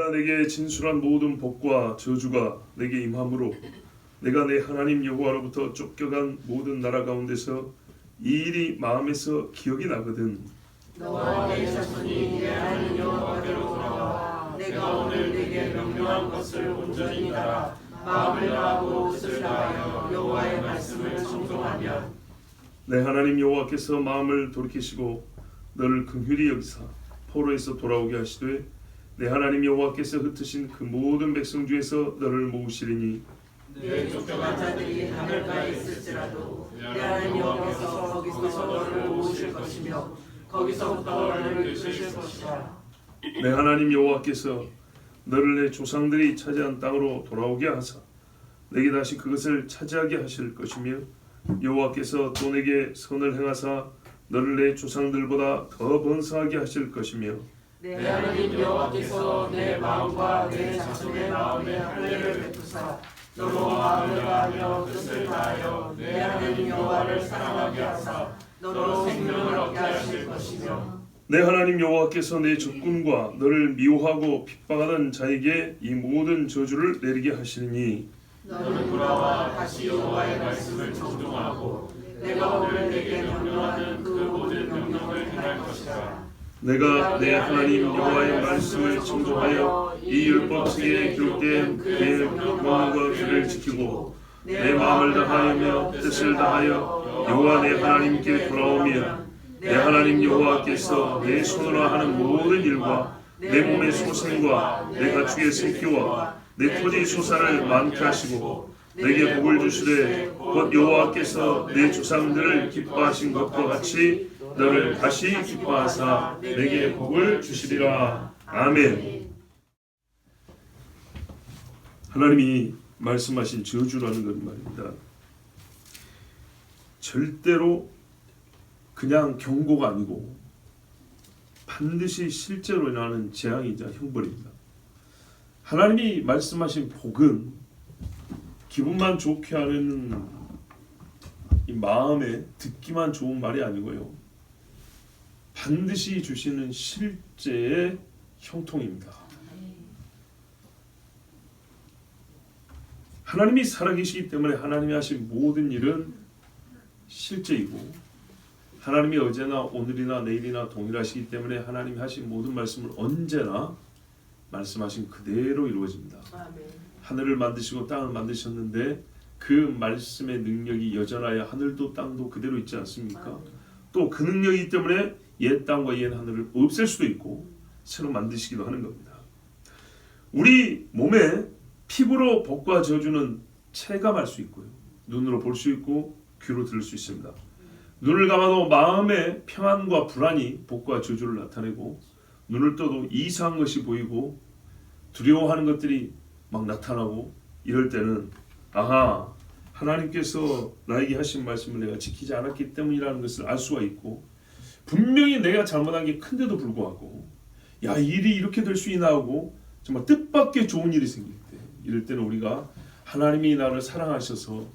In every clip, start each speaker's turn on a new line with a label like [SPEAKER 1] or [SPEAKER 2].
[SPEAKER 1] 내가 내게 진술한 모든 복과 저주가 내게 임함으로 내가 내 하나님 여호와로부터 쫓겨간 모든 나라 가운데서 이 일이 마음에서 기억이 나거든.
[SPEAKER 2] 너와 내 자손이 내 하나님 여호와께로 돌아와 내가 오늘 내게 명령한 것을 온전히 따라 마음을 다하고 뜻을 다하여 여호와의 말씀을 청종하면
[SPEAKER 1] 내 하나님 여호와께서 마음을 돌이키시고 너를 긍휼히 여기사 포로에서 돌아오게 하시되 내 하나님 여호와께서 흩으신 그 모든 백성 중에서 너를 모으시리니
[SPEAKER 2] 내 쫓겨간 자들이 하늘가에 있을지라도 내 하나님 여호와께서 거기서 너를 모으실 것이며 거기서부터 너를 이끄실 것이라.
[SPEAKER 1] 내 하나님 여호와께서 너를 내 조상들이 차지한 땅으로 돌아오게 하사 내게 다시 그것을 차지하게 하실 것이며 여호와께서 또 내게 선을 행하사 너를 내 조상들보다 더 번성하게 하실 것이며
[SPEAKER 2] 내 하나님 여호와께서 내 마음과 내 자손의 마음에 할례를 베푸사 너로 마음을 다하며 뜻을 다하여 내 하나님 여호와를 사랑하게 하사 너로 생명을 얻게 하실 것이며
[SPEAKER 1] 내 하나님 여호와께서 내 적군과 너를 미워하고 핍박하는 자에게 이 모든 저주를 내리게 하시니
[SPEAKER 2] 너는 돌아와 다시 여호와의 말씀을 청종하고 내가 오늘 내게 명령하는 그 모든 명령을 행할 것이라.
[SPEAKER 1] 내가 내 하나님 여호와의 말씀을 청종하여 이 율법책에 기록된 그의 명령과 규례를 지키고 내 마음을 다하며 뜻을 다하여 여호와 내 하나님께 돌아오면 내 하나님 여호와께서 내 손으로 하는 모든 일과 내 몸의 소생과 내 가축의 새끼와 내 토지 소산을 많게 하시고 내게 복을 주시되 곧 여호와께서 내 조상들을 기뻐하신 것과 같이 너를 다시 기뻐하사 내게 복을 주시리라. 아멘. 하나님이 말씀하신 저주라는 건 말입니다. 절대로 그냥 경고가 아니고 반드시 실제로 일어나는 재앙이자 형벌입니다. 하나님이 말씀하신 복은 기분만 좋게 하는 이 마음에 듣기만 좋은 말이 아니고요. 반드시 주시는 실제의 형통입니다. 하나님이 살아계시기 때문에 하나님이 하신 모든 일은 실제이고 하나님이 어제나 오늘이나 내일이나 동일하시기 때문에 하나님이 하신 모든 말씀을 언제나 말씀하신 그대로 이루어집니다. 하늘을 만드시고 땅을 만드셨는데 그 말씀의 능력이 여전하여 하늘도 땅도 그대로 있지 않습니까? 또 그 능력이기 때문에 옛 땅과 옛 하늘을 없앨 수도 있고 새로 만드시기도 하는 겁니다. 우리 몸에 피부로 복과 저주는 체감할 수 있고요. 눈으로 볼 수 있고 귀로 들을 수 있습니다. 눈을 감아도 마음의 평안과 불안이 복과 저주를 나타내고 눈을 떠도 이상한 것이 보이고 두려워하는 것들이 막 나타나고 이럴 때는 아하, 하나님께서 나에게 하신 말씀을 내가 지키지 않았기 때문이라는 것을 알 수가 있고 분명히 내가 잘못한 게 큰데도 불구하고 야, 일이 이렇게 될 수 있나 하고 정말 뜻밖의 좋은 일이 생길 때 이럴 때는 우리가 하나님이 나를 사랑하셔서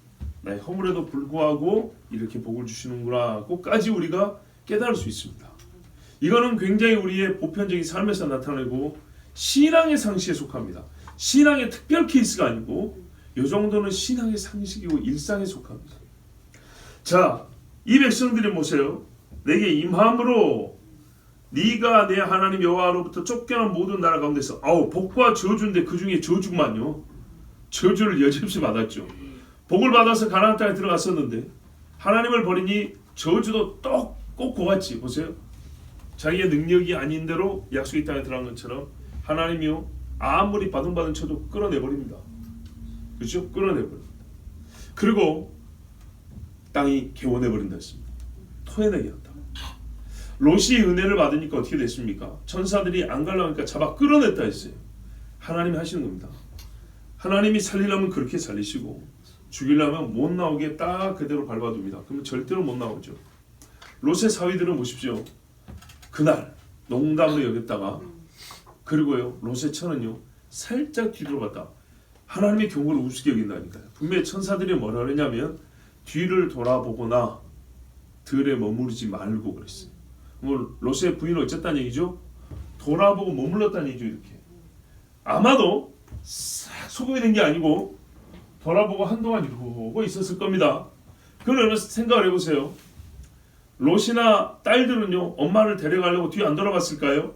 [SPEAKER 1] 나의 허물에도 불구하고 이렇게 복을 주시는구나 꼭까지 우리가 깨달을 수 있습니다. 이거는 굉장히 우리의 보편적인 삶에서 나타내고 신앙의 상식에 속합니다. 신앙의 특별 케이스가 아니고 이 정도는 신앙의 상식이고 일상에 속합니다. 자, 이 백성들이 보세요. 내게 임함으로 네가 내 하나님 여호와로부터 쫓겨난 모든 나라 가운데서 복과 저주인데 그 중에 저주만요. 저주를 여지없이 받았죠. 복을 받아서 가나안 땅에 들어갔었는데 하나님을 버리니 저주도 꼭 고같이 보세요. 자기의 능력이 아닌 대로 약속의 땅에 들어간 것처럼 하나님이요 아무리 바둥바둥 쳐도 끌어내버립니다. 그렇죠? 끌어내버려. 그리고 땅이 개원해버린다 했습니다. 토해내게 한다. 롯이 은혜를 받으니까 어떻게 됐습니까? 천사들이 안 가려니까 잡아 끌어냈다 했어요. 하나님이 하시는 겁니다. 하나님이 살리려면 그렇게 살리시고 죽이려면 못 나오게 딱 그대로 밟아둡니다. 그러면 절대로 못 나오죠. 롯의 사위들은 보십시오. 그날 농담으로 여겼다가 그리고요 롯의 처는요 살짝 뒤로 갔다. 하나님의 경고를 우습게 여긴다니까요. 분명히 천사들이 뭐라 그러냐면 뒤를 돌아보거나 들에 머무르지 말고 그랬어요. 롯의 부인은 어쨌다는 얘기죠? 돌아보고 머물렀다는 얘기죠. 이렇게 아마도 싹 소금이 된 게 아니고 돌아보고 한동안 이러고 있었을 겁니다. 그러면 생각을 해보세요. 롯이나 딸들은요, 엄마를 데려가려고 뒤에 안 돌아봤을까요?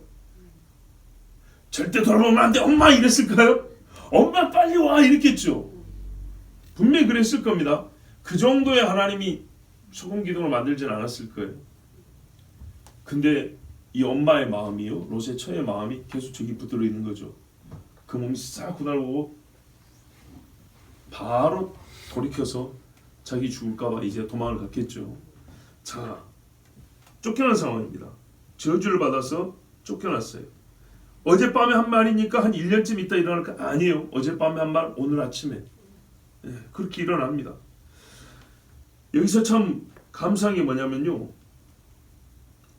[SPEAKER 1] 절대 돌아보면 안 돼, 엄마! 이랬을까요? 엄마 빨리 와! 이랬겠죠. 분명히 그랬을 겁니다. 그 정도의 하나님이 소금 기둥을 만들진 않았을 거예요. 근데 이 엄마의 마음이요, 롯의 처의 마음이 계속 저기 붙들어 있는 거죠. 그 몸이 싹 굳어오고 바로 돌이켜서 자기 죽을까봐 이제 도망을 갔겠죠. 자, 쫓겨난 상황입니다. 저주를 받아서 쫓겨났어요. 어젯밤에 한 말이니까 한 1년쯤 있다 일어날까? 아니에요. 어젯밤에 한 말, 오늘 아침에. 그렇게 일어납니다. 여기서 참 감사한 게 뭐냐면요,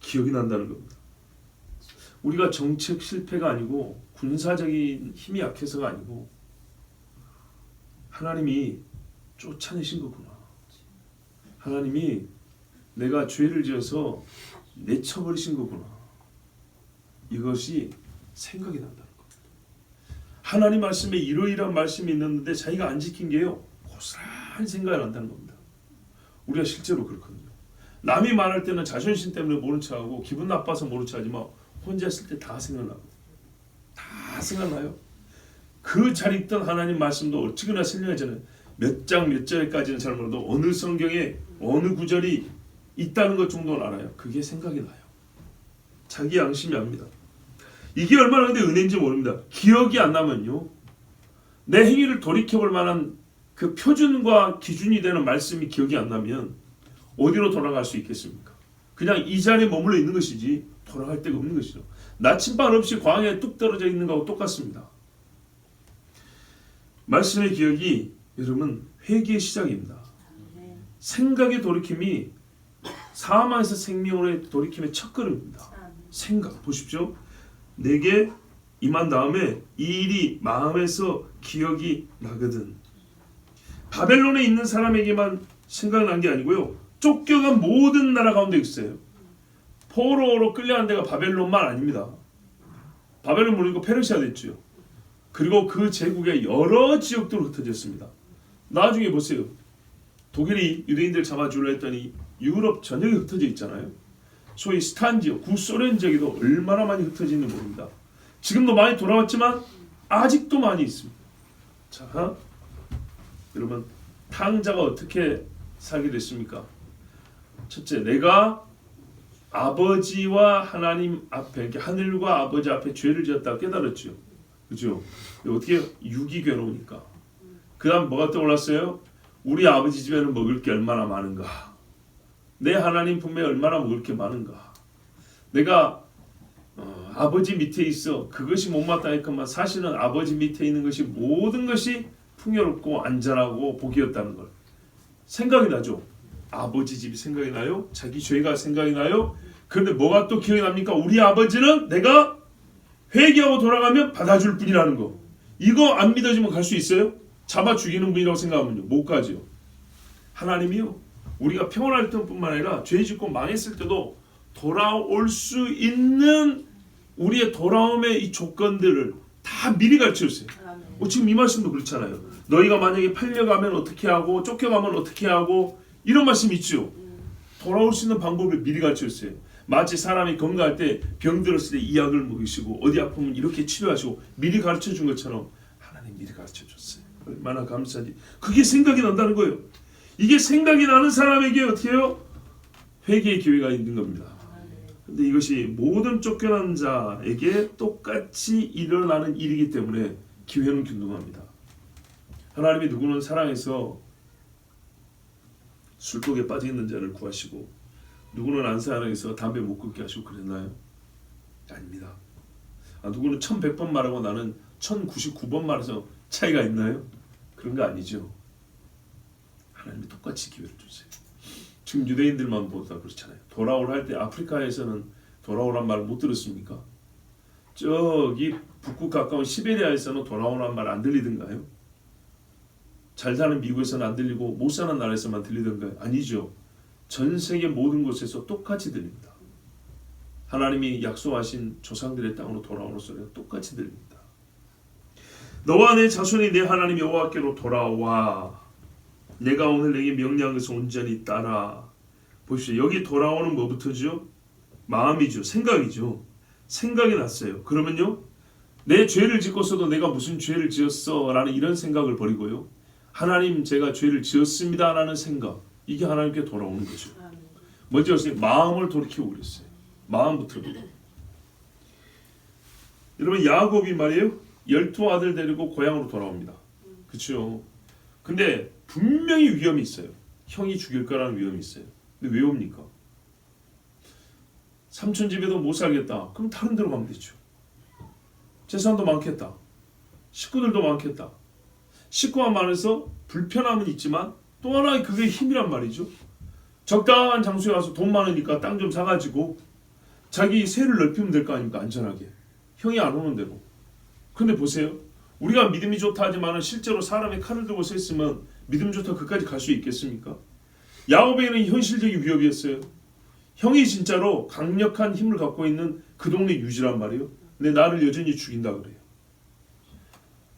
[SPEAKER 1] 기억이 난다는 겁니다. 우리가 정책 실패가 아니고 군사적인 힘이 약해서가 아니고 하나님이 쫓아내신 거구나. 하나님이 내가 죄를 지어서 내쳐버리신 거구나. 이것이 생각이 난다는 겁니다. 하나님 말씀에 이러이러한 말씀이 있는데 자기가 안 지킨 게요, 고스란히 생각이 난다는 겁니다. 우리가 실제로 그렇거든요. 남이 말할 때는 자존심 때문에 모른 척하고 기분 나빠서 모른 척하지만 혼자 있을 때 다 생각나고 다 생각나요. 그 잘 읽던 하나님 말씀도 어찌나 생략하잖아요. 몇 장 몇 절까지는 잘 몰라도 어느 성경에 어느 구절이 있다는 것 정도는 알아요. 그게 생각이 나요. 자기 양심이 압니다. 이게 얼마나 근데 은혜인지 모릅니다. 기억이 안 나면요, 내 행위를 돌이켜볼 만한 그 표준과 기준이 되는 말씀이 기억이 안 나면 어디로 돌아갈 수 있겠습니까? 그냥 이 자리에 머물러 있는 것이지 돌아갈 데가 없는 것이죠. 나침반 없이 광야에 뚝 떨어져 있는 거하고 똑같습니다. 말씀의 기억이 여러분 회개의 시작입니다. 생각의 돌이킴이 사망에서 생명으로의 돌이킴의 첫걸음입니다. 생각 보십시오. 내게 임한 다음에 이 일이 마음에서 기억이 나거든. 바벨론에 있는 사람에게만 생각난 게 아니고요, 쫓겨간 모든 나라 가운데 있어요. 포로로 끌려간 데가 바벨론만 아닙니다. 바벨론 물리고 페르시아 됐죠. 그리고 그 제국의 여러 지역들로 흩어졌습니다. 나중에 보세요. 독일이 유대인들 잡아주려 했더니 유럽 전역에 흩어져 있잖아요. 소위 스탄 지역, 구소련 지역에도 얼마나 많이 흩어지는지 모릅니다. 지금도 많이 돌아왔지만 아직도 많이 있습니다. 자, 여러분, 탕자가 어떻게 살게 됐습니까? 첫째, 내가 아버지와 하나님 앞에, 이렇게 하늘과 아버지 앞에 죄를 지었다고 깨달았죠. 그죠? 어떻게 육이 괴로우니까. 그 다음 뭐가 떠올랐어요? 우리 아버지 집에는 먹을 게 얼마나 많은가. 내 하나님 품에 얼마나 먹을 게 많은가. 내가 아버지 밑에 있어. 그것이 못마땅했건만 사실은 아버지 밑에 있는 것이 모든 것이 풍요롭고 안전하고 복이었다는 걸 생각이 나죠. 아버지 집이 생각이 나요. 자기 죄가 생각이 나요. 그런데 뭐가 또 기억이 납니까? 우리 아버지는 내가 회개하고 돌아가면 받아줄 분이라는 거. 이거 안 믿어지면 갈 수 있어요? 잡아 죽이는 분이라고 생각하면요, 못 가죠. 하나님이요, 우리가 평안할 때뿐만 아니라 죄 짓고 망했을 때도 돌아올 수 있는 우리의 돌아옴의 이 조건들을 다 미리 가르쳐주세요. 지금 이 말씀도 그렇잖아요. 너희가 만약에 팔려가면 어떻게 하고 쫓겨가면 어떻게 하고, 이런 말씀 있죠. 돌아올 수 있는 방법을 미리 가르쳐주세요. 마치 사람이 건강할 때 병 들었을 때 이 약을 먹이시고 어디 아프면 이렇게 치료하시고 미리 가르쳐준 것처럼 하나님 미리 가르쳐줬어요. 얼마나 감사하지. 그게 생각이 난다는 거예요. 이게 생각이 나는 사람에게 어떻게 해요? 회개의 기회가 있는 겁니다. 근데 이것이 모든 쫓겨난 자에게 똑같이 일어나는 일이기 때문에 기회는 균등합니다. 하나님이 누구는 사랑해서 술독에 빠져 있는 자를 구하시고 누구는 안 사랑해서 담배 못 끊게 하시고 그랬나요? 아닙니다. 누구는 1100번 말하고 나는 1099번 말해서 차이가 있나요? 그런 거 아니죠. 하나님이 똑같이 기회를 주세요. 지금 유대인들만 보다 그렇잖아요. 돌아오라 할 때 아프리카에서는 돌아오란 말을 못 들었습니까? 저기 북극 가까운 시베리아에서는 돌아오란 말 안 들리던가요? 잘 사는 미국에서는 안 들리고 못 사는 나라에서만 들리던가요? 아니죠. 전 세계 모든 곳에서 똑같이 들립니다. 하나님이 약속하신 조상들의 땅으로 돌아오는 소리가 똑같이 들립니다. 너와 내 자손이 내 하나님 여호와께로 돌아와. 내가 오늘 내게 명령한 것을 온전히 따라. 보십시오. 여기 돌아오는 뭐부터죠? 마음이죠. 생각이죠. 생각이 났어요. 그러면요, 내 죄를 짓고서도 내가 무슨 죄를 지었어 라는 이런 생각을 버리고요, 하나님 제가 죄를 지었습니다 라는 생각, 이게 하나님께 돌아오는 거죠. 먼저 마음을 돌이키고 그랬어요. 마음부터. 여러분, 야곱이 말이에요, 12아들 데리고 고향으로 돌아옵니다. 그렇죠? 근데 분명히 위험이 있어요. 형이 죽일 거라는 위험이 있어요. 근데 왜 옵니까? 삼촌 집에도 못 살겠다. 그럼 다른 데로 가면 되죠. 재산도 많겠다. 식구들도 많겠다. 식구가 많아서 불편함은 있지만 또 하나 그게 힘이란 말이죠. 적당한 장소에 가서 돈 많으니까 땅 좀 사가지고 자기 세를 넓히면 될 거 아닙니까? 안전하게. 형이 안 오는 대로. 근데 보세요. 우리가 믿음이 좋다 하지만 실제로 사람의 칼을 들고 서 있으면 믿음 좋다 그까지 갈 수 있겠습니까? 야곱에게는 현실적인 위협이었어요. 형이 진짜로 강력한 힘을 갖고 있는 그 동네 유지란 말이에요. 근데 나를 여전히 죽인다 그래요.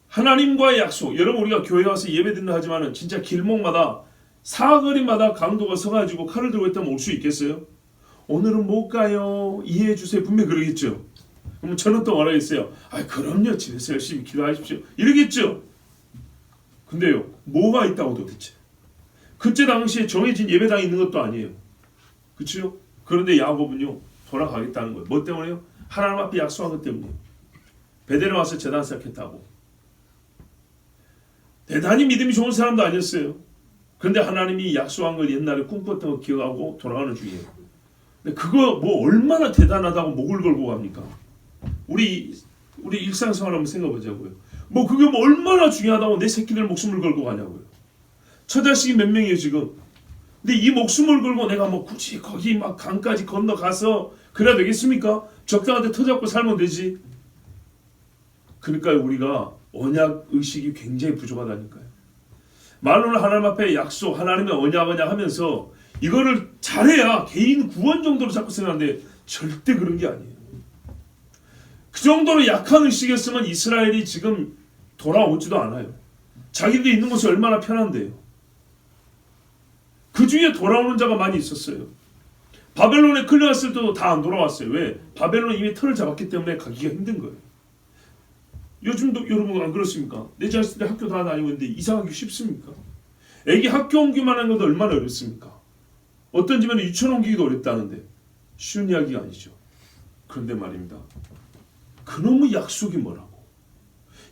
[SPEAKER 1] 하나님과의 약속. 여러분, 우리가 교회 와서 예배 드린다 하지만 진짜 길목마다 사거리마다 강도가 서가지고 칼을 들고 있다면 올 수 있겠어요? 오늘은 못 가요. 이해해 주세요. 분명히 그러겠죠. 그러면 저는 또 말하겠어요. 아, 그럼요. 집에서 열심히 기도하십시오. 이러겠죠. 근데요, 뭐가 있다고 도대체? 그때 당시에 정해진 예배당이 있는 것도 아니에요. 그렇죠? 그런데 야곱은요, 돌아가겠다는 거예요. 뭐 때문에요? 하나님 앞에 약속한 것 때문에요. 베델에 와서 제단 쌓겠다고. 대단히 믿음이 좋은 사람도 아니었어요. 그런데 하나님이 약속한 걸 옛날에 꿈꿨던 거 기억하고 돌아가는 중이에요. 근데 그거 뭐 얼마나 대단하다고 목을 걸고 갑니까? 우리 일상생활 한번 생각해 보자고요. 뭐 그게 뭐 얼마나 중요하다고 내 새끼들 목숨을 걸고 가냐고요. 처자식이 몇 명이에요 지금. 근데 이 목숨을 걸고 내가 뭐 굳이 거기 막 강까지 건너가서 그래야 되겠습니까? 적당한 데 터잡고 살면 되지. 그러니까 우리가 언약 의식이 굉장히 부족하다니까요. 말로는 하나님 앞에 약속, 하나님의 언약 하면서 이거를 잘해야 개인 구원 정도로 자꾸 생각하는데 절대 그런 게 아니에요. 그 정도로 약한 의식이었으면 이스라엘이 지금 돌아오지도 않아요. 자기들이 있는 곳이 얼마나 편한데요. 그 중에 돌아오는 자가 많이 있었어요. 바벨론에 끌려갔을 때도 다 안 돌아왔어요. 왜? 바벨론은 이미 털을 잡았기 때문에 가기가 힘든 거예요. 요즘도 여러분 안 그렇습니까? 내 자식들 학교 다 다니고 있는데 이사 가기 쉽습니까? 애기 학교 옮기만 하는 것도 얼마나 어렵습니까? 어떤 집에는 유치원 옮기기도 어렵다는데 쉬운 이야기가 아니죠. 그런데 말입니다. 그놈의 약속이 뭐라고?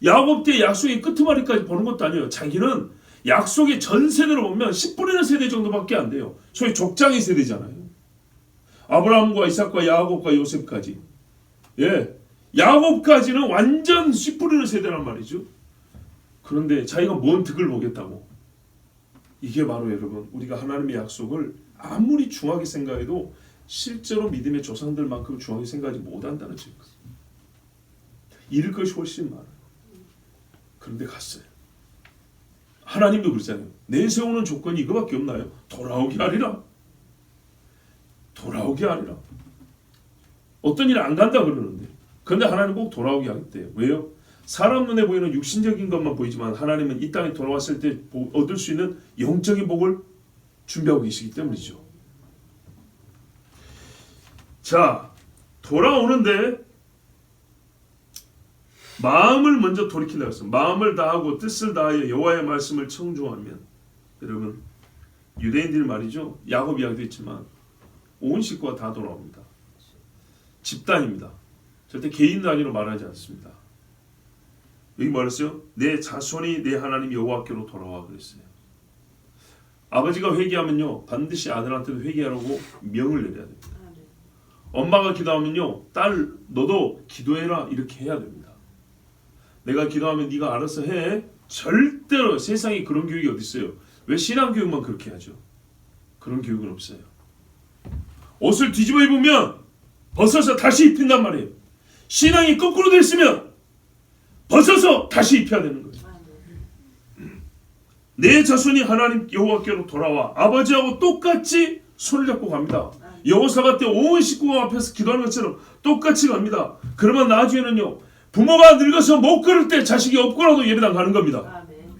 [SPEAKER 1] 야곱 때 약속의 끄트머리까지 보는 것도 아니에요. 자기는 약속의 전 세대로 보면 10분의 1 세대 정도밖에 안 돼요. 소위 족장의 세대잖아요. 아브라함과 이삭과 야곱과 요셉까지. 예, 야곱까지는 완전 10분의 1 세대란 말이죠. 그런데 자기가 뭔 득을 보겠다고. 이게 바로 여러분, 우리가 하나님의 약속을 아무리 중하게 생각해도 실제로 믿음의 조상들만큼 중하게 생각하지 못한다는 증거. 잃을 것이 훨씬 많아요. 그런데 갔어요. 하나님도 그러잖아요. 내세우는 조건이 이거밖에 없나요? 돌아오기 하리라. 돌아오기 하리라. 어떤 일 안 간다 그러는데, 그런데 하나님 꼭 돌아오게 하겠대요. 왜요? 사람 눈에 보이는 육신적인 것만 보이지만 하나님은 이 땅에 돌아왔을 때 얻을 수 있는 영적인 복을 준비하고 계시기 때문이죠. 자, 돌아오는데 마음을 먼저 돌이키려고 했어요. 마음을 다하고 뜻을 다하여 여호와의 말씀을 청종하면, 여러분, 유대인들 말이죠. 야곱 이야기도 있지만 온 식구가 다 돌아옵니다. 집단입니다. 절대 개인 단위로 말하지 않습니다. 여기 말했어요. 내 자손이 내 하나님 여호와께로 돌아와 그랬어요. 아버지가 회개하면요, 반드시 아들한테도 회개하라고 명을 내려야 됩니다. 엄마가 기도하면요, 딸 너도 기도해라 이렇게 해야 됩니다. 내가 기도하면 네가 알아서 해. 절대로 세상에 그런 교육이 어디 있어요? 왜 신앙교육만 그렇게 하죠? 그런 교육은 없어요. 옷을 뒤집어 입으면 벗어서 다시 입힌단 말이에요. 신앙이 거꾸로 돼 있으면 벗어서 다시 입혀야 되는 거예요. 내 자손이 하나님 여호와께로 돌아와 아버지하고 똑같이 손을 잡고 갑니다. 여호사밧 때 온 식구가 앞에서 기도하는 것처럼 똑같이 갑니다. 그러면 나중에는요, 부모가 늙어서 못 걸을 때 자식이 없고라도 예배당 가는 겁니다.
[SPEAKER 2] 아멘.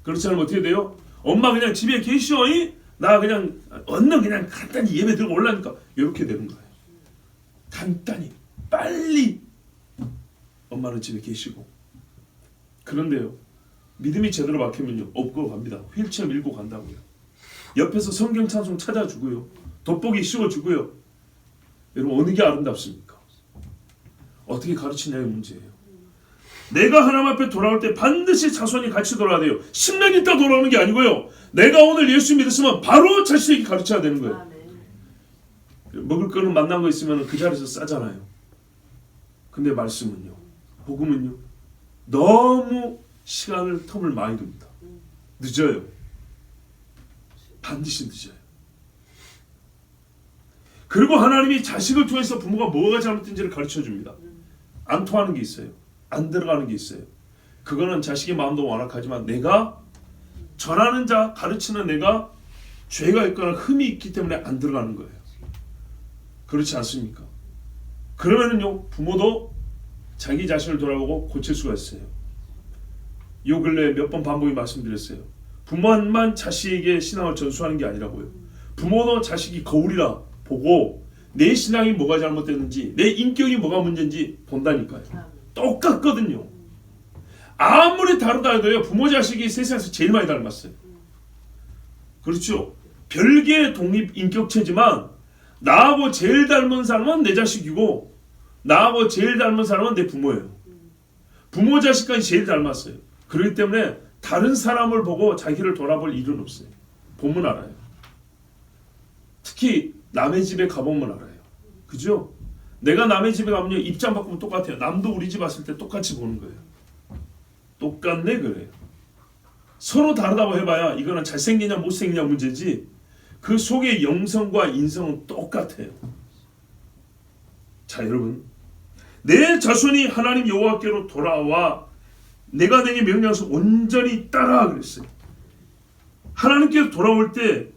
[SPEAKER 1] 그렇지 않으면 어떻게 돼요? 엄마 그냥 집에 계시오. 나 그냥 얼른 그냥 간단히 예배 들고 올라니까 이렇게 되는 거예요. 간단히 빨리 엄마는 집에 계시고. 그런데요, 믿음이 제대로 막히면요 업고 갑니다. 휠체어 밀고 간다고요. 옆에서 성경 찬송 찾아주고요, 돋보기 씌워주고요. 여러분, 어느 게 아름답습니까? 어떻게 가르치냐의 문제예요. 내가 하나님 앞에 돌아올 때 반드시 자손이 같이 돌아야 돼요. 10년 있다 돌아오는 게 아니고요, 내가 오늘 예수 믿었으면 바로 자식에게 가르쳐야 되는 거예요.
[SPEAKER 2] 아멘.
[SPEAKER 1] 먹을 거는 만난 거 있으면 그 자리에서 싸잖아요. 근데 말씀은요, 복음은요, 너무 시간을 텀을 많이 둡니다. 늦어요. 반드시 늦어요. 그리고 하나님이 자식을 통해서 부모가 뭐가 잘못된지를 가르쳐줍니다. 안 통하는 게 있어요. 안 들어가는 게 있어요. 그거는 자식의 마음도 완악하지만 내가 전하는 자, 가르치는 내가 죄가 있거나 흠이 있기 때문에 안 들어가는 거예요. 그렇지 않습니까? 그러면은요, 부모도 자기 자신을 돌아보고 고칠 수가 있어요. 요 근래 몇 번 반복이 말씀드렸어요. 부모만 자식에게 신앙을 전수하는 게 아니라고요. 부모도 자식이 거울이라 보고 내 신앙이 뭐가 잘못됐는지, 내 인격이 뭐가 문제인지 본다니까요. 똑같거든요. 아무리 다르다 해도요, 부모 자식이 세상에서 제일 많이 닮았어요. 그렇죠? 별개의 독립 인격체지만 나하고 제일 닮은 사람은 내 자식이고 나하고 제일 닮은 사람은 내 부모예요. 부모 자식까지 제일 닮았어요. 그렇기 때문에 다른 사람을 보고 자기를 돌아볼 일은 없어요. 보면 알아요. 특히 남의 집에 가보면 알아요. 그죠? 내가 남의 집에 가면요, 입장 바꾸면 똑같아요. 남도 우리 집 왔을 때 똑같이 보는 거예요. 똑같네 그래요. 서로 다르다고 해봐야 이거는 잘생기냐 못생기냐 문제지, 그 속의 영성과 인성은 똑같아요. 자, 여러분, 내 자손이 하나님 여호와께로 돌아와 내가 내게 명령해서 온전히 따라 그랬어요. 하나님께로 돌아올 때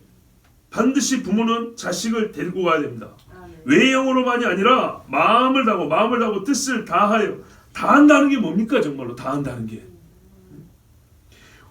[SPEAKER 1] 반드시 부모는 자식을 데리고 가야 됩니다. 외형으로만이 아니라 마음을 다하고 뜻을 다하여. 다한다는 게 뭡니까? 정말로 다한다는 게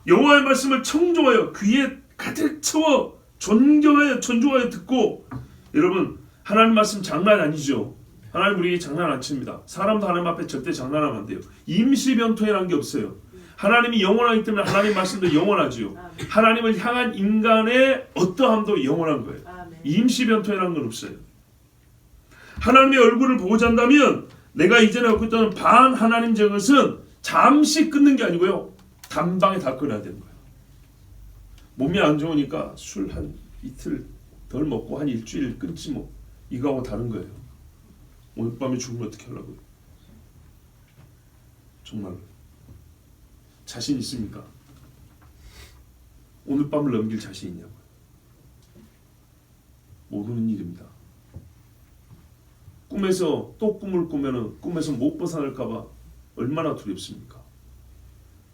[SPEAKER 1] 여호와의 말씀을 청종하여 귀에 가득 채워 존경하여 존중하여 듣고. 여러분, 하나님 말씀 장난 아니죠. 하나님 우리에게 장난 안 칩니다. 사람도 하나님 앞에 절대 장난하면 안 돼요. 임시변통이라는 게 없어요. 하나님이 영원하기 때문에 하나님 말씀도 영원하지요. 하나님을 향한 인간의 어떠함도 영원한 거예요. 임시변통이라는 건 없어요. 하나님의 얼굴을 보고자 한다면 내가 이전에 얻고 있던 반하나님적 것은 잠시 끊는 게 아니고요, 단방에 다 끊어야 되는 거예요. 몸이 안 좋으니까 술 한 이틀 덜 먹고 한 일주일 끊지 뭐, 이거하고 다른 거예요. 오늘 밤에 죽으면 어떻게 하려고요? 정말 자신 있습니까? 오늘 밤을 넘길 자신 있냐고요? 모르는 일입니다. 꿈에서 또 꿈을 꾸면은 꿈에서 못 벗어날까봐 얼마나 두렵습니까?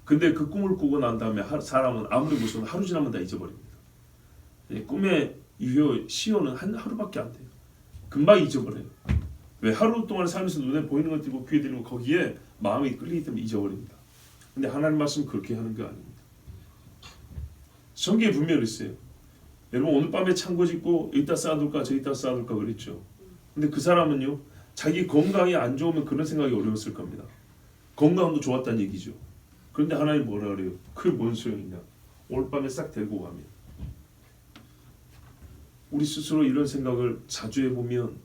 [SPEAKER 1] 근데 그 꿈을 꾸고 난 다음에 사람은 아무리 무서워도 하루 지나면 다 잊어버립니다. 꿈의 시효는 하루밖에 안 돼요. 금방 잊어버려요. 왜? 하루 동안 살면서 눈에 보이는 것 띄고 귀에 들리고 거기에 마음이 끌리기 때문에 잊어버립니다. 근데 하나님 말씀은 그렇게 하는 게 아닙니다. 성경에 분명히 있어요. 여러분, 오늘 밤에 창고 짓고 여기다 쌓아둘까 저기다 쌓아둘까 그랬죠. 근데 그 사람은요, 자기 건강이 안 좋으면 그런 생각이 어려웠을 겁니다. 건강도 좋았다는 얘기죠. 그런데 하나님 뭐라 그래요? 그게 뭔 소용이냐? 오늘 밤에 싹 데리고 가면. 우리 스스로 이런 생각을 자주 해보면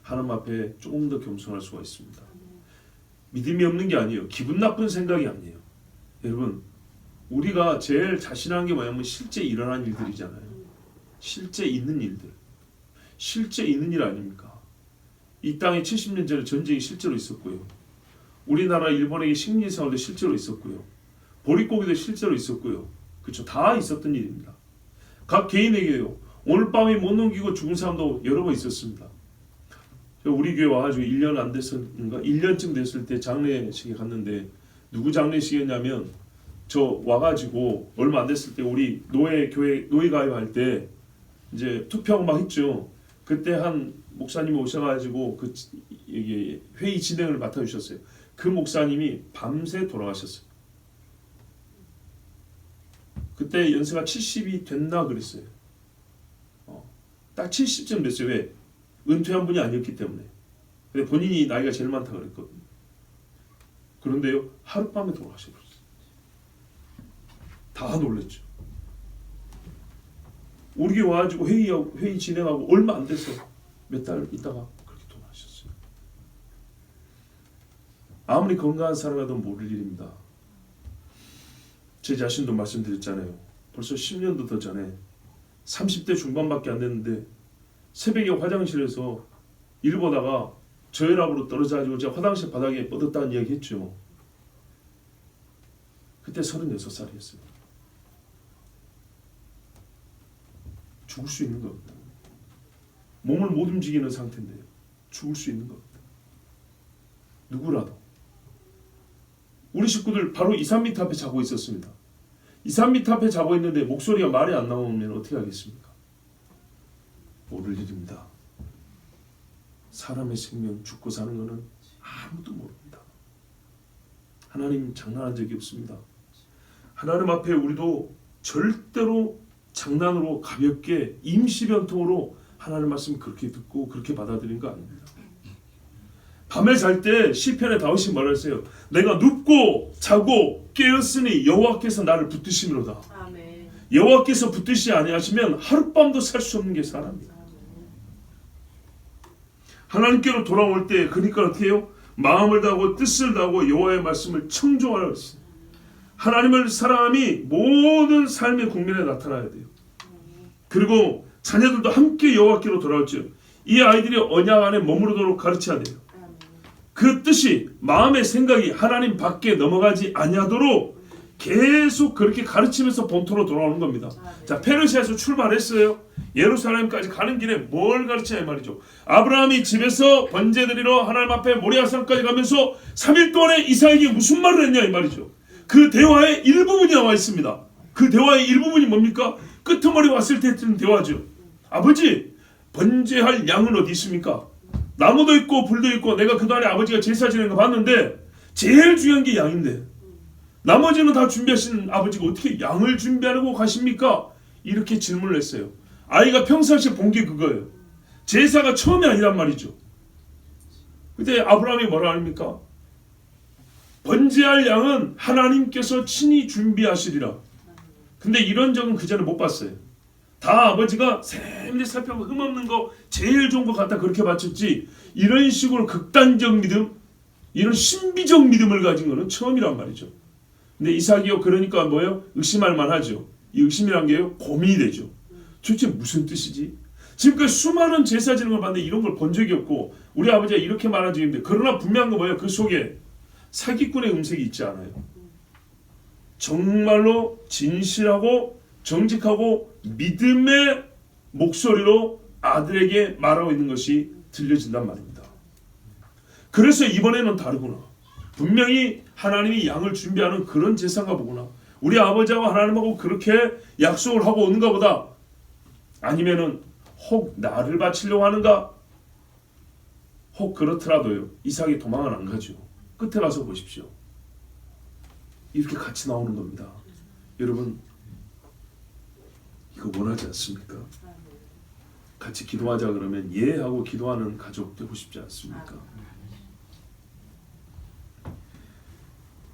[SPEAKER 1] 하나님 앞에 조금 더 겸손할 수가 있습니다. 믿음이 없는 게 아니에요. 기분 나쁜 생각이 아니에요. 여러분, 우리가 제일 자신한 게 뭐냐면 실제 일어난 일들이잖아요. 실제 있는 일들. 실제 있는 일 아닙니까? 이 땅에 70년 전에 전쟁이 실제로 있었고요. 우리나라 일본에게 식민지생활도 실제로 있었고요. 보릿고기도 실제로 있었고요. 그렇죠? 다 있었던 일입니다. 각 개인에게요, 오늘 밤에 못 넘기고 죽은 사람도 여러 번 있었습니다. 우리 교회 와가지고 1년 안 됐었는가? 1년쯤 됐을 때 장례식에 갔는데, 누구 장례식이었냐면 저 와가지고 얼마 안 됐을 때 우리 노예 가입할 때 이제 투표하고 막 했죠. 그때 한 목사님이 오셔가지고 그 회의 진행을 맡아주셨어요. 그 목사님이 밤새 돌아가셨어요. 그때 연세가 70이 됐나 그랬어요. 딱 70쯤 됐어요. 왜? 은퇴한 분이 아니었기 때문에. 근데 본인이 나이가 제일 많다고 그랬거든요. 그런데요, 하룻밤에 돌아가셔버렸어요. 다 놀랬죠. 우리 교회 와가지고 회의 진행하고 얼마 안 돼서 몇 달 있다가 그렇게 돌아가셨어요. 아무리 건강한 사람이라도 모를 일입니다. 제 자신도 말씀드렸잖아요. 벌써 10년도 더 전에 30대 중반밖에 안 됐는데 새벽에 화장실에서 일 보다가 저혈압으로 떨어져가지고 제가 화장실 바닥에 뻗었다는 이야기 했죠. 그때 36살이었어요. 죽을 수 있는 겁니다. 몸을 못 움직이는 상태인데요. 죽을 수 있는 겁니다. 누구라도. 우리 식구들 바로 2-3m 앞에 자고 있었습니다. 2-3m 앞에 자고 있는데 목소리가 말이 안 나오면 어떻게 하겠습니까? 모를 일입니다. 사람의 생명 죽고 사는 것은 아무도 모릅니다. 하나님 장난한 적이 없습니다. 하나님 앞에 우리도 절대로 장난으로 가볍게 임시변통으로 하나님 말씀 그렇게 듣고 그렇게 받아들인 거 아닙니다. 밤에 잘 때 시편에 다윗이 뭐라 했어요? 내가 눕고 자고 깨었으니 여호와께서 나를 붙드심이로다.
[SPEAKER 2] 아멘.
[SPEAKER 1] 여호와께서 붙드시 아니하시면 하룻밤도 살 수 없는 게 사람이에요. 하나님께로 돌아올 때 그러니까 어떻게 해요? 마음을 다하고 뜻을 다하고 여호와의 말씀을 청종하라고 했어요. 하나님을 사랑함이 모든 삶의 국면에 나타나야 돼요. 그리고 자녀들도 함께 여호와께로 돌아올지요. 이 아이들이 언약 안에 머무르도록 가르쳐야 돼요. 그 뜻이 마음의 생각이 하나님 밖에 넘어가지 아니하도록 계속 그렇게 가르치면서 본토로 돌아오는 겁니다. 자, 페르시아에서 출발했어요. 예루살렘까지 가는 길에 뭘 가르치냐 이 말이죠. 아브라함이 집에서 번제드리러 하나님 앞에 모리아산까지 가면서 3일 동안에 이삭에게 무슨 말을 했냐 이 말이죠. 그 대화의 일부분이 나와 있습니다. 그 대화의 일부분이 뭡니까? 끄트머리 왔을 때 했던 대화죠. 아버지, 번제할 양은 어디 있습니까? 나무도 있고 불도 있고 내가 그동안에 아버지가 제사 지내는 거 봤는데 제일 중요한 게 양인데 나머지는 다 준비하신 아버지가 어떻게 양을 준비하려고 가십니까? 이렇게 질문을 했어요. 아이가 평상시에 본 게 그거예요. 제사가 처음이 아니란 말이죠. 그때 아브라함이 뭐라 합니까? 번제할 양은 하나님께서 친히 준비하시리라. 근데 이런 적은 그 전에 못 봤어요. 다 아버지가 세밀히 살펴보고 흠없는 거 제일 좋은 거 갖다 그렇게 바쳤지 이런 식으로 극단적 믿음, 이런 신비적 믿음을 가진 거는 처음이란 말이죠. 근데 이삭이요 그러니까 뭐예요? 의심할 만하죠. 이 의심이란 게요 고민이 되죠. 도대체 무슨 뜻이지? 지금까지 수많은 제사 지는 걸 봤는데 이런 걸 본 적이 없고 우리 아버지가 이렇게 말한 적이 있는데 그러나 분명한 거 뭐예요? 그 속에 사기꾼의 음색이 있지 않아요. 정말로 진실하고 정직하고 믿음의 목소리로 아들에게 말하고 있는 것이 들려진단 말입니다. 그래서 이번에는 다르구나. 분명히 하나님이 양을 준비하는 그런 제사인가 보구나. 우리 아버지하고 하나님하고 그렇게 약속을 하고 오는가 보다. 아니면은 혹 나를 바치려고 하는가? 혹 그렇더라도요. 이삭이 도망을 안 가죠. 끝에 가서 보십시오. 이렇게 같이 나오는 겁니다. 여러분 이거 원하지 않습니까? 같이 기도하자 그러면 예 하고 기도하는 가족 되고 싶지 않습니까?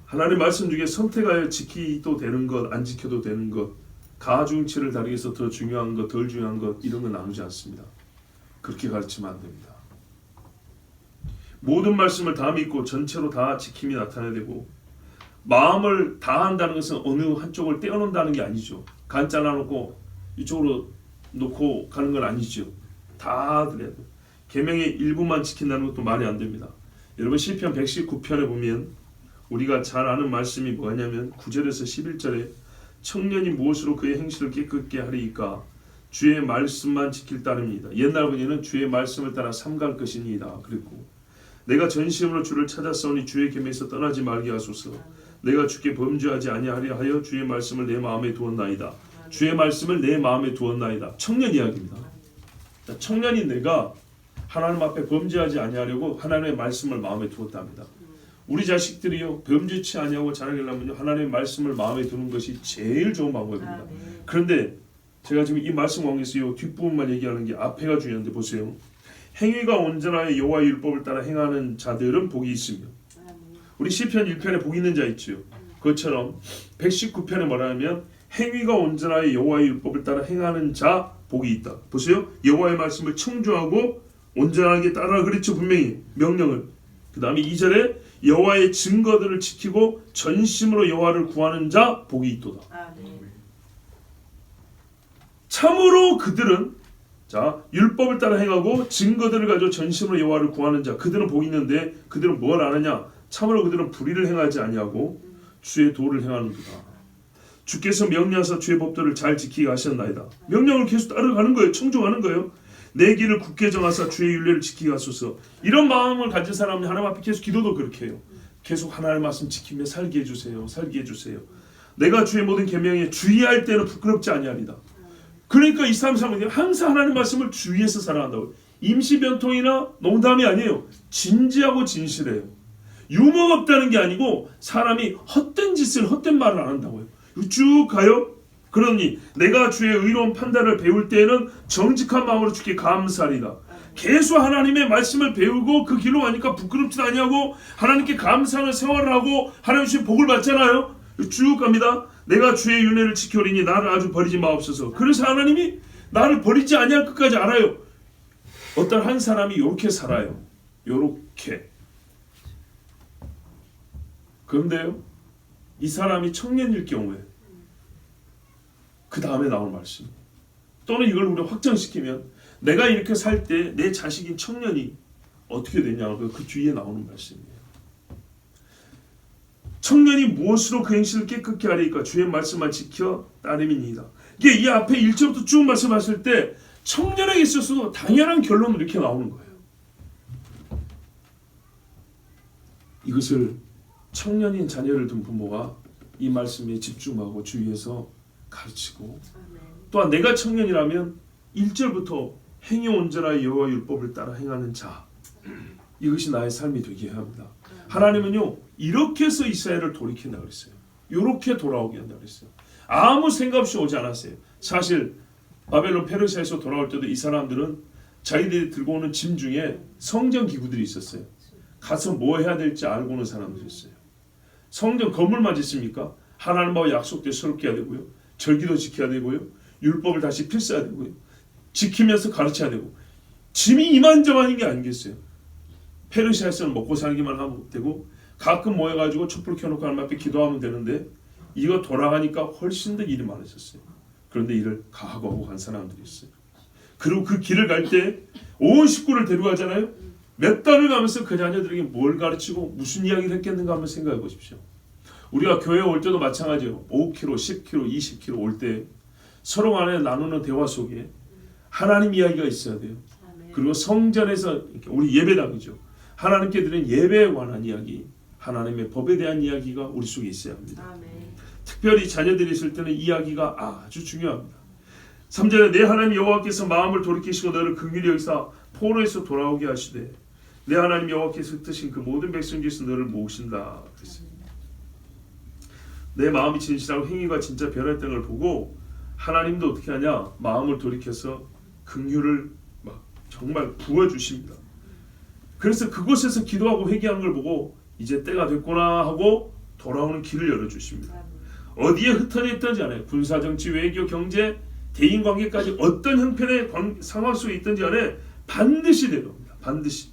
[SPEAKER 1] 하나님 말씀 중에 선택하여 지키도 되는 것, 안 지켜도 되는 것, 가중치를 다르게 해서 더 중요한 것, 덜 중요한 것 이런 거 나누지 않습니다. 그렇게 가르치면 안 됩니다. 모든 말씀을 다 믿고 전체로 다 지킴이 나타나야 되고 마음을 다 한다는 것은 어느 한쪽을 떼어놓는다는 게 아니죠. 간 잘라놓고 이쪽으로 놓고 가는 건 아니죠. 다 드려야 돼요. 계명의 일부만 지킨다는 것도 말이 안 됩니다. 여러분 시편 119편에 보면 우리가 잘 아는 말씀이 뭐냐면 9절에서 11절에 청년이 무엇으로 그의 행실을 깨끗게 하리이까 주의 말씀만 지킬 따름이다. 옛날 분에는 주의 말씀을 따라 삼갈 것이니이다. 그랬고 내가 전심으로 주를 찾았사오니 주의 계명에서 떠나지 말게 하소서. 내가 주께 범죄하지 아니하려 하여 주의 말씀을 내 마음에 두었나이다. 주의 말씀을 내 마음에 두었나이다. 청년 이야기입니다. 청년이 내가 하나님 앞에 범죄하지 아니하려고 하나님의 말씀을 마음에 두었답니다. 우리 자식들이요 범죄치 아니하고 자라려면요 하나님의 말씀을 마음에 두는 것이 제일 좋은 방법입니다. 그런데 제가 지금 이 말씀 가운데서 이 뒷부분만 얘기하는 게 앞에가 중요한데 보세요. 행위가 온전하여 여호와의 율법을 따라 행하는 자들은 복이 있으며, 우리 시편 1편에 복 있는 자 있죠. 그것처럼 119편에 뭐라면 행위가 온전하여 여호와의 율법을 따라 행하는 자 복이 있다. 보세요. 여호와의 말씀을 청조하고 온전하게 따라 그랬죠. 분명히 명령을. 그 다음에 2절에 여호와의 증거들을 지키고 전심으로 여호와를 구하는 자 복이 있도다. 참으로 그들은 자 율법을 따라 행하고 증거들을 가지고 전심으로 여호와를 구하는 자 그들은 복이 있는데 그들은 뭘 아느냐? 참으로 그들은 불의를 행하지 아니하고 주의 도를 행하는도다. 주께서 명령하사 주의 법도를 잘 지키게 하셨나이다. 명령을 계속 따라가는 거예요. 청종하는 거예요. 내 길을 굳게 정하사 주의 율례를 지키게 하소서. 이런 마음을 가진 사람은 하나님 앞에 계속 기도도 그렇게 해요. 계속 하나님의 말씀 지키며 살게 해주세요. 살게 해주세요. 내가 주의 모든 계명에 주의할 때는 부끄럽지 아니하리다. 그러니까 이 사람은 항상 하나님의 말씀을 주의해서 살아간다고요. 임시변통이나 농담이 아니에요. 진지하고 진실해요. 유머가 없다는 게 아니고 사람이 헛된 짓을 헛된 말을 안 한다고요. 쭉 가요. 그러니 내가 주의 의로운 판단을 배울 때에는 정직한 마음으로 주께 감사하리다. 계속 하나님의 말씀을 배우고 그 길로 가니까 부끄럽지 아니하고 하나님께 감사하는 생활을 하고 하나님 주신 복을 받잖아요. 쭉 갑니다. 내가 주의 윤회를 지켜리니 나를 아주 버리지 마옵소서. 그래서 하나님이 나를 버리지 아니할 것까지 알아요. 어떤 한 사람이 이렇게 살아요. 이렇게. 그런데요, 이 사람이 청년일 경우에 그 다음에 나올 말씀, 또는 이걸 우리가 확장시키면 내가 이렇게 살 때 내 자식인 청년이 어떻게 되냐고 그 뒤에 나오는 말씀이에요. 청년이 무엇으로 그 행실을 깨끗게 하리까? 주의 말씀만 지켜 따름이니이다. 이게 이 앞에 1절부터 쭉 말씀하실 때 청년에게 있어서도 당연한 결론으로 이렇게 나오는 거예요. 이것을 청년인 자녀를 둔 부모가 이 말씀에 집중하고 주의해서 가르치고, 또한 내가 청년이라면 1절부터 행위 온전하여 여호와 율법을 따라 행하는 자, 이것이 나의 삶이 되게 해야 합니다. 하나님은요 이렇게 해서 이스라엘을 돌이킨다 그랬어요. 이렇게 돌아오게 한다 그랬어요. 아무 생각 없이 오지 않았어요. 사실 바벨론 페르시아에서 돌아올 때도 이 사람들은 자기들이 들고 오는 짐 중에 성전 기구들이 있었어요. 가서 뭐 해야 될지 알고 오는 사람들이었어요. 성전 건물만 짓습니까? 하나님하고 약속대 새롭게 해야 되고요. 절기도 지켜야 되고요. 율법을 다시 필사해야 되고요. 지키면서 가르쳐야 되고, 짐이 이만저만인 게 아니겠어요. 페르시아에서는 먹고 살기만 하면 되고 가끔 모여가지고 촛불 켜놓고 하나님 앞에 기도하면 되는데 이거 돌아가니까 훨씬 더 일이 많아졌어요. 그런데 이를 각오하고 간 사람들이 있어요. 그리고 그 길을 갈 때 온 식구를 데려가잖아요. 몇 달을 가면서 그 자녀들에게 뭘 가르치고 무슨 이야기를 했겠는가 한번 생각해 보십시오. 우리가 교회에 올 때도 마찬가지예요. 5km, 10km, 20km 올 때 서로 간에 나누는 대화 속에 하나님 이야기가 있어야 돼요. 그리고 성전에서 우리 예배당이죠. 하나님께 드린 예배에 관한 이야기, 하나님의 법에 대한 이야기가 우리 속에 있어야 합니다. 특별히 자녀들이 있을 때는 이야기가 아주 중요합니다. 3절에 내 하나님 여호와께서 마음을 돌이키시고 너를 긍휼히 여기사 포로에서 돌아오게 하시되 내 하나님 여호와께서 흩으신 그 모든 백성 중에서 너를 모으신다 그랬습니다. 내 마음이 진실하고 행위가 진짜 변했던 걸 보고 하나님도 어떻게 하냐? 마음을 돌이켜서 긍휼을 막 정말 부어주십니다. 그래서 그곳에서 기도하고 회개하는 걸 보고 이제 때가 됐구나 하고 돌아오는 길을 열어주십니다. 어디에 흩어져 있든지 간에 군사, 정치, 외교, 경제, 대인관계까지 어떤 형편의 상황 속에 있든지 간에 반드시 내려옵니다. 반드시.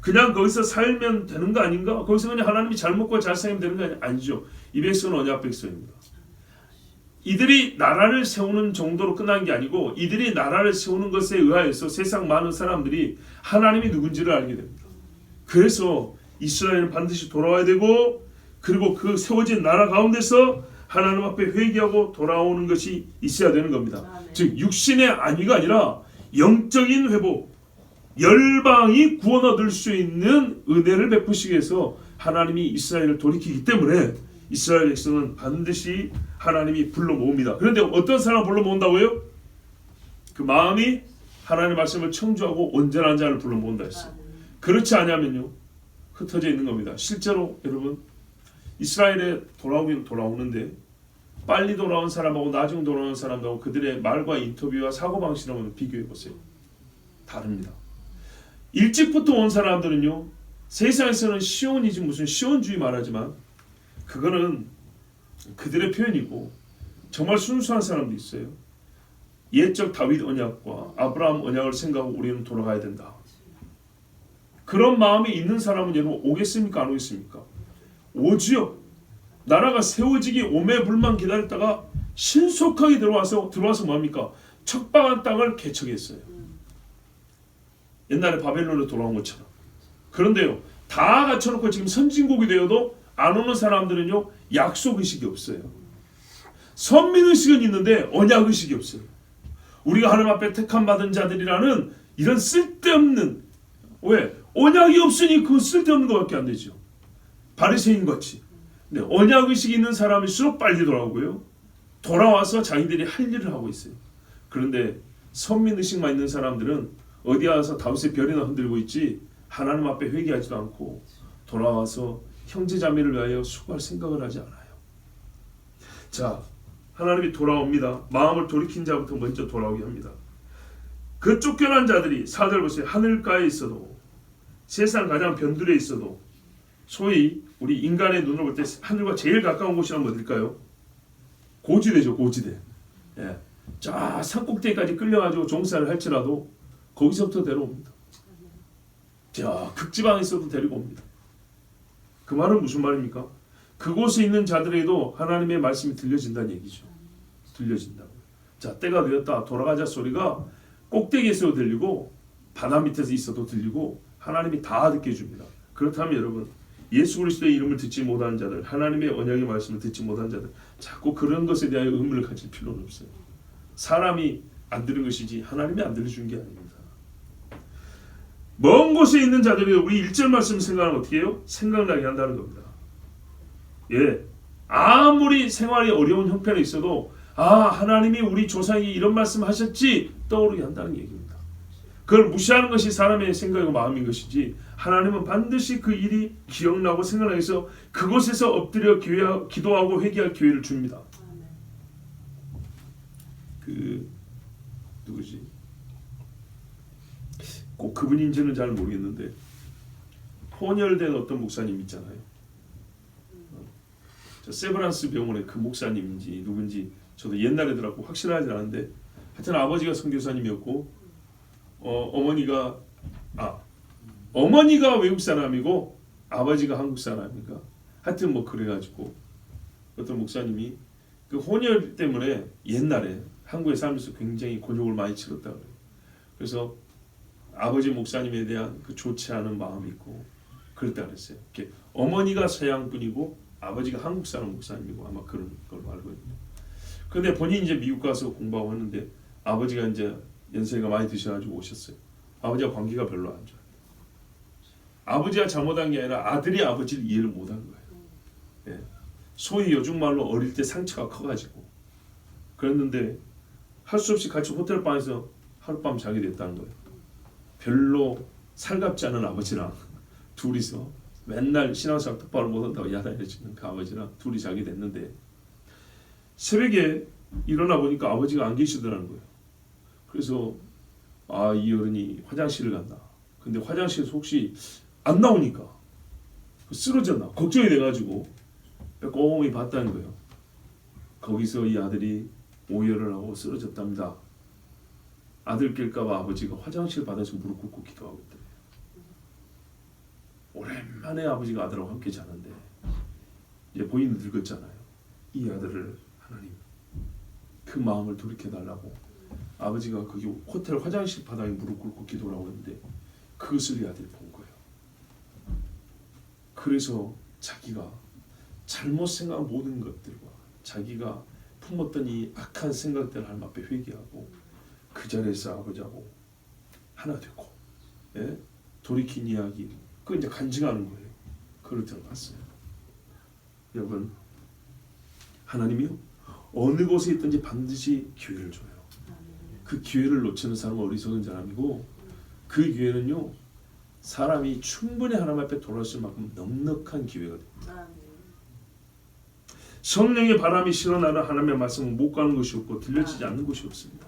[SPEAKER 1] 그냥 거기서 살면 되는 거 아닌가? 거기서 그냥 하나님이 잘 먹고 잘 살면 되는 거 아니죠. 이 백성은 언약 백성입니다. 이들이 나라를 세우는 정도로 끝난 게 아니고 이들이 나라를 세우는 것에 의하여서 세상 많은 사람들이 하나님이 누군지를 알게 됩니다. 그래서 이스라엘은 반드시 돌아와야 되고, 그리고 그 세워진 나라 가운데서 하나님 앞에 회개하고 돌아오는 것이 있어야 되는 겁니다. 즉 육신의 안위가 아니라 영적인 회복, 열방이 구원 얻을 수 있는 은혜를 베푸시기 위해서 하나님이 이스라엘을 돌이키기 때문에 이스라엘 백성은 반드시 하나님이 불러 모읍니다. 그런데 어떤 사람을 불러 모은다고요? 그 마음이 하나님의 말씀을 청주하고 온전한 자를 불러 모은다 했어요. 그렇지 않으면요 흩어져 있는 겁니다. 실제로 여러분 이스라엘에 돌아오긴 돌아오는데 빨리 돌아온 사람하고 나중 돌아온 사람하고 그들의 말과 인터뷰와 사고방식을 한번 비교해 보세요. 다릅니다. 일찍부터 온 사람들은요, 세상에서는 시온이지 무슨 시온주의 말하지만 그거는 그들의 표현이고 정말 순수한 사람도 있어요. 옛적 다윗 언약과 아브라함 언약을 생각하고 우리는 돌아가야 된다. 그런 마음이 있는 사람은 여러분 오겠습니까? 안 오겠습니까? 오지요. 나라가 세워지기 오매불만 기다렸다가 신속하게 들어와서 뭐합니까? 척박한 땅을 개척했어요. 옛날에 바벨론으로 돌아온 것처럼. 그런데요, 다 갖춰놓고 지금 선진국이 되어도 안 오는 사람들은요, 약속의식이 없어요. 선민의식은 있는데 언약의식이 없어요. 우리가 하나님 앞에 택함받은 자들이라는 이런 쓸데없는, 왜? 언약이 없으니 그 쓸데없는 것밖에 안 되죠. 바리새인 같이. 네, 언약의식이 있는 사람일수록 빨리 돌아오고요. 돌아와서 자기들이 할 일을 하고 있어요. 그런데 선민의식만 있는 사람들은 어디 가서 다윗의 별이나 흔들고 있지 하나님 앞에 회개하지도 않고 돌아와서 형제자매를 위하여 수고할 생각을 하지 않아요. 자, 하나님이 돌아옵니다. 마음을 돌이킨 자부터 먼저 돌아오게 합니다. 그 쫓겨난 자들이 4절 보세요. 하늘가에 있어도 세상 가장 변두리에 있어도 소위 우리 인간의 눈으로 볼 때 하늘과 제일 가까운 곳이란 어딜까요? 고지대죠. 고지대. 예. 자 산꼭대기까지 끌려가지고 종사를 할지라도 거기서부터 데려옵니다. 자 극지방에서도 데리고 옵니다. 그 말은 무슨 말입니까? 그곳에 있는 자들에게도 하나님의 말씀이 들려진다는 얘기죠. 들려진다고. 자 때가 되었다 돌아가자 소리가 꼭대기에서 들리고 바다 밑에서 있어도 들리고 하나님이 다 듣게 해줍니다. 그렇다면 여러분 예수 그리스도의 이름을 듣지 못하는 자들, 하나님의 언약의 말씀을 듣지 못하는 자들 자꾸 그런 것에 대하여 의문을 가질 필요는 없어요. 사람이 안 들은 것이지 하나님이 안 들려준 게 아닙니다. 먼 곳에 있는 자들이 우리 1절 말씀 생각하면 어떻게 해요? 생각나게 한다는 겁니다. 예, 아무리 생활이 어려운 형편에 있어도 하나님이 우리 조상이 이런 말씀 하셨지 떠오르게 한다는 얘기입니다. 그걸 무시하는 것이 사람의 생각이고 마음인 것이지 하나님은 반드시 그 일이 기억나고 생각나게 해서 그곳에서 엎드려 기도하고 회개할 기회를 줍니다. 그 누구지? 꼭 그분인지는 잘 모르겠는데 혼혈된 어떤 목사님 있잖아요. 저 세브란스 병원의 그 목사님인지 누군지 저도 옛날에 들었고 확실하지 않은데 하여튼 아버지가 선교사님이었고 어머니가 외국 사람이고 아버지가 한국 사람인가 하여튼 뭐 그래가지고 어떤 목사님이 그 혼혈 때문에 옛날에 한국에 살면서 굉장히 곤욕을 많이 치렀다 그래요. 그래서 아버지 목사님에 대한 그 좋지 않은 마음이 있고 그랬다 그랬어요. 이렇게 어머니가 서양 분이고 아버지가 한국 사람 목사님이고 아마 그런 걸로 알고 있네요. 그런데 본인이 이제 미국 가서 공부하고 했는데 아버지가 이제 연세가 많이 드셔가지고 오셨어요. 아버지와 관계가 별로 안 좋아요. 아버지가 잘못한 게 아니라 아들이 아버지를 이해를 못한 거예요. 예. 소위 요즘 말로 어릴 때 상처가 커가지고 그랬는데 할 수 없이 같이 호텔 방에서 하룻밤 자게 됐다는 거예요. 별로 살갑지 않은 아버지랑 둘이서 맨날 신앙생활 똑바로 못한다고 야단해주는 그 아버지랑 둘이 자게 됐는데 새벽에 일어나 보니까 아버지가 안 계시더라는 거예요. 그래서 이 어른이 화장실을 갔나. 근데 화장실에서 혹시 안 나오니까 쓰러졌나 걱정이 돼가지고 꼼꼼히 봤다는 거예요. 거기서 이 아들이 오열을 하고 쓰러졌답니다. 아들 깰까봐 아버지가 화장실 바닥에서 무릎 꿇고 기도하고 있더래요. 오랜만에 아버지가 아들하고 함께 자는데 이제 본인은 늙었잖아요. 이 아들을 하나님 그 마음을 돌이켜달라고 아버지가 거기 호텔 화장실 바닥에 무릎 꿇고 기도를 하고 있는데 그것을 이 아들이 본 거예요. 그래서 자기가 잘못 생각한 모든 것들과 자기가 품었던 이 악한 생각들을 하나님 앞에 회개하고 그 자리에서 아버지하고 하나 되고 돌이킨 이야기 그 이제 간증하는 거예요. 그걸 들어봤어요. 여러분 하나님이요 어느 곳에 있든지 반드시 기회를 줘요. 그 기회를 놓치는 사람은 어리석은 사람이고 그 기회는요 사람이 충분히 하나님 앞에 돌아설 만큼 넉넉한 기회가 됩니다. 성령의 바람이 실어나는 하나님의 말씀은 못 가는 것이 없고 들려지지 않는 것이 없습니다.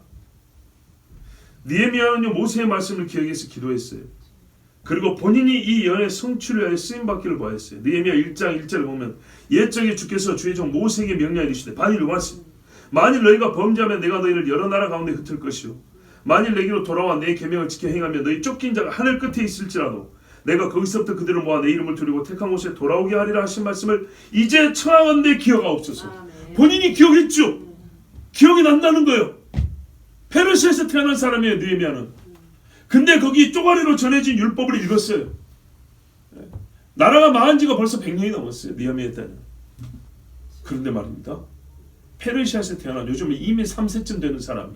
[SPEAKER 1] 느헤미야는요 모세의 말씀을 기억해서 기도했어요. 그리고 본인이 이 연의 성취를 위하여 쓰임받기를 구하였어요. 느헤미야 1장 1절을 보면 옛적에 주께서 주의 종 모세에게 명령하여 이르시되 만일 왔으니 만일 너희가 범죄하면 내가 너희를 여러 나라 가운데 흩을 것이요 만일 내게로 돌아와 내 계명을 지켜 행하면 너희 쫓긴 자가 하늘 끝에 있을지라도 내가 거기서부터 그들을 모아 내 이름을 두르고 택한 곳에 돌아오게 하리라 하신 말씀을 이제 청하건대 기억하옵소서. 본인이 기억했죠. 기억이 난다는 거예요. 페르시아에서 태어난 사람이에요. 느헤미야는. 근데 거기 쪼가리로 전해진 율법을 읽었어요. 나라가 망한 지가 벌써 100년이 넘었어요. 느헤미야 때는. 그런데 말입니다. 페르시아에서 태어난 요즘 이미 3세쯤 되는 사람이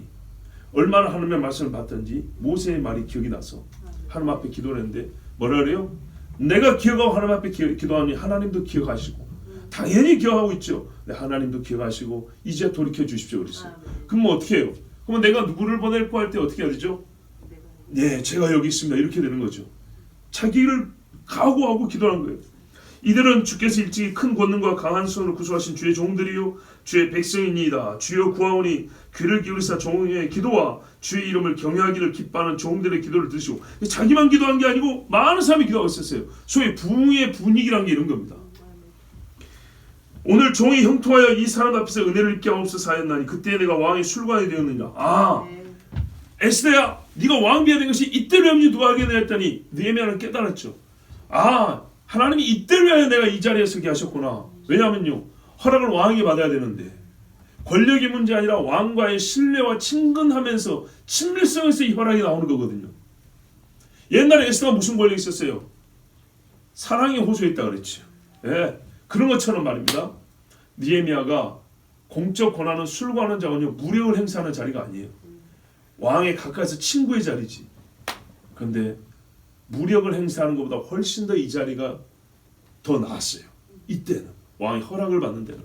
[SPEAKER 1] 얼마나 하나님의 말씀을 받든지 모세의 말이 기억이 나서 하나님 앞에 기도를 했는데 뭐라 그래요? 내가 기억하고 하나님 앞에 기도하니 하나님도 기억하시고 당연히 기억하고 있죠. 네, 하나님도 기억하시고 이제 돌이켜 주십시오 그랬어요. 그럼 뭐 어떻게 해요? 그러면 내가 누구를 보낼까 할 때 어떻게 해야 되죠? 네, 제가 여기 있습니다. 이렇게 되는 거죠. 자기를 각오하고 기도한 거예요. 이들은 주께서 일찍이 큰 권능과 강한 손으로 구속하신 주의 종들이요 주의 백성이니이다. 주여 구하오니 귀를 기울이사 종의 기도와 주의 이름을 경외하기를 기뻐하는 종들의 기도를 들으시고 자기만 기도한 게 아니고 많은 사람이 기도하고 있었어요. 소위 부흥의 분위기라는 게 이런 겁니다. 오늘 종이 형통하여 이 사람 앞에서 은혜를 입게 하옵소서 하였나니 그때 내가 왕의 술관이 되었느냐. 에스더야 네가 왕비가 된 것이 이때를 위함인지 누가 알겠냐 했더니 느헤미야는 깨달았죠. 하나님이 이때를 위하여 내가 이 자리에 서게 하셨구나. 왜냐하면요 허락을 왕에게 받아야 되는데 권력의 문제 아니라 왕과의 신뢰와 친근하면서 친밀성에서 이 허락이 나오는 거거든요. 옛날에 에스더가 무슨 권력이 있었어요? 사랑에 호소했다 그랬죠. 예, 그런 것처럼 말입니다. 느헤미야가 공적 권한은 술관하는 자원요 무력을 행사하는 자리가 아니에요. 왕에 가까이서 친구의 자리지. 그런데 무력을 행사하는 것보다 훨씬 더 이 자리가 더 나았어요. 이때는 왕의 허락을 받는 데는.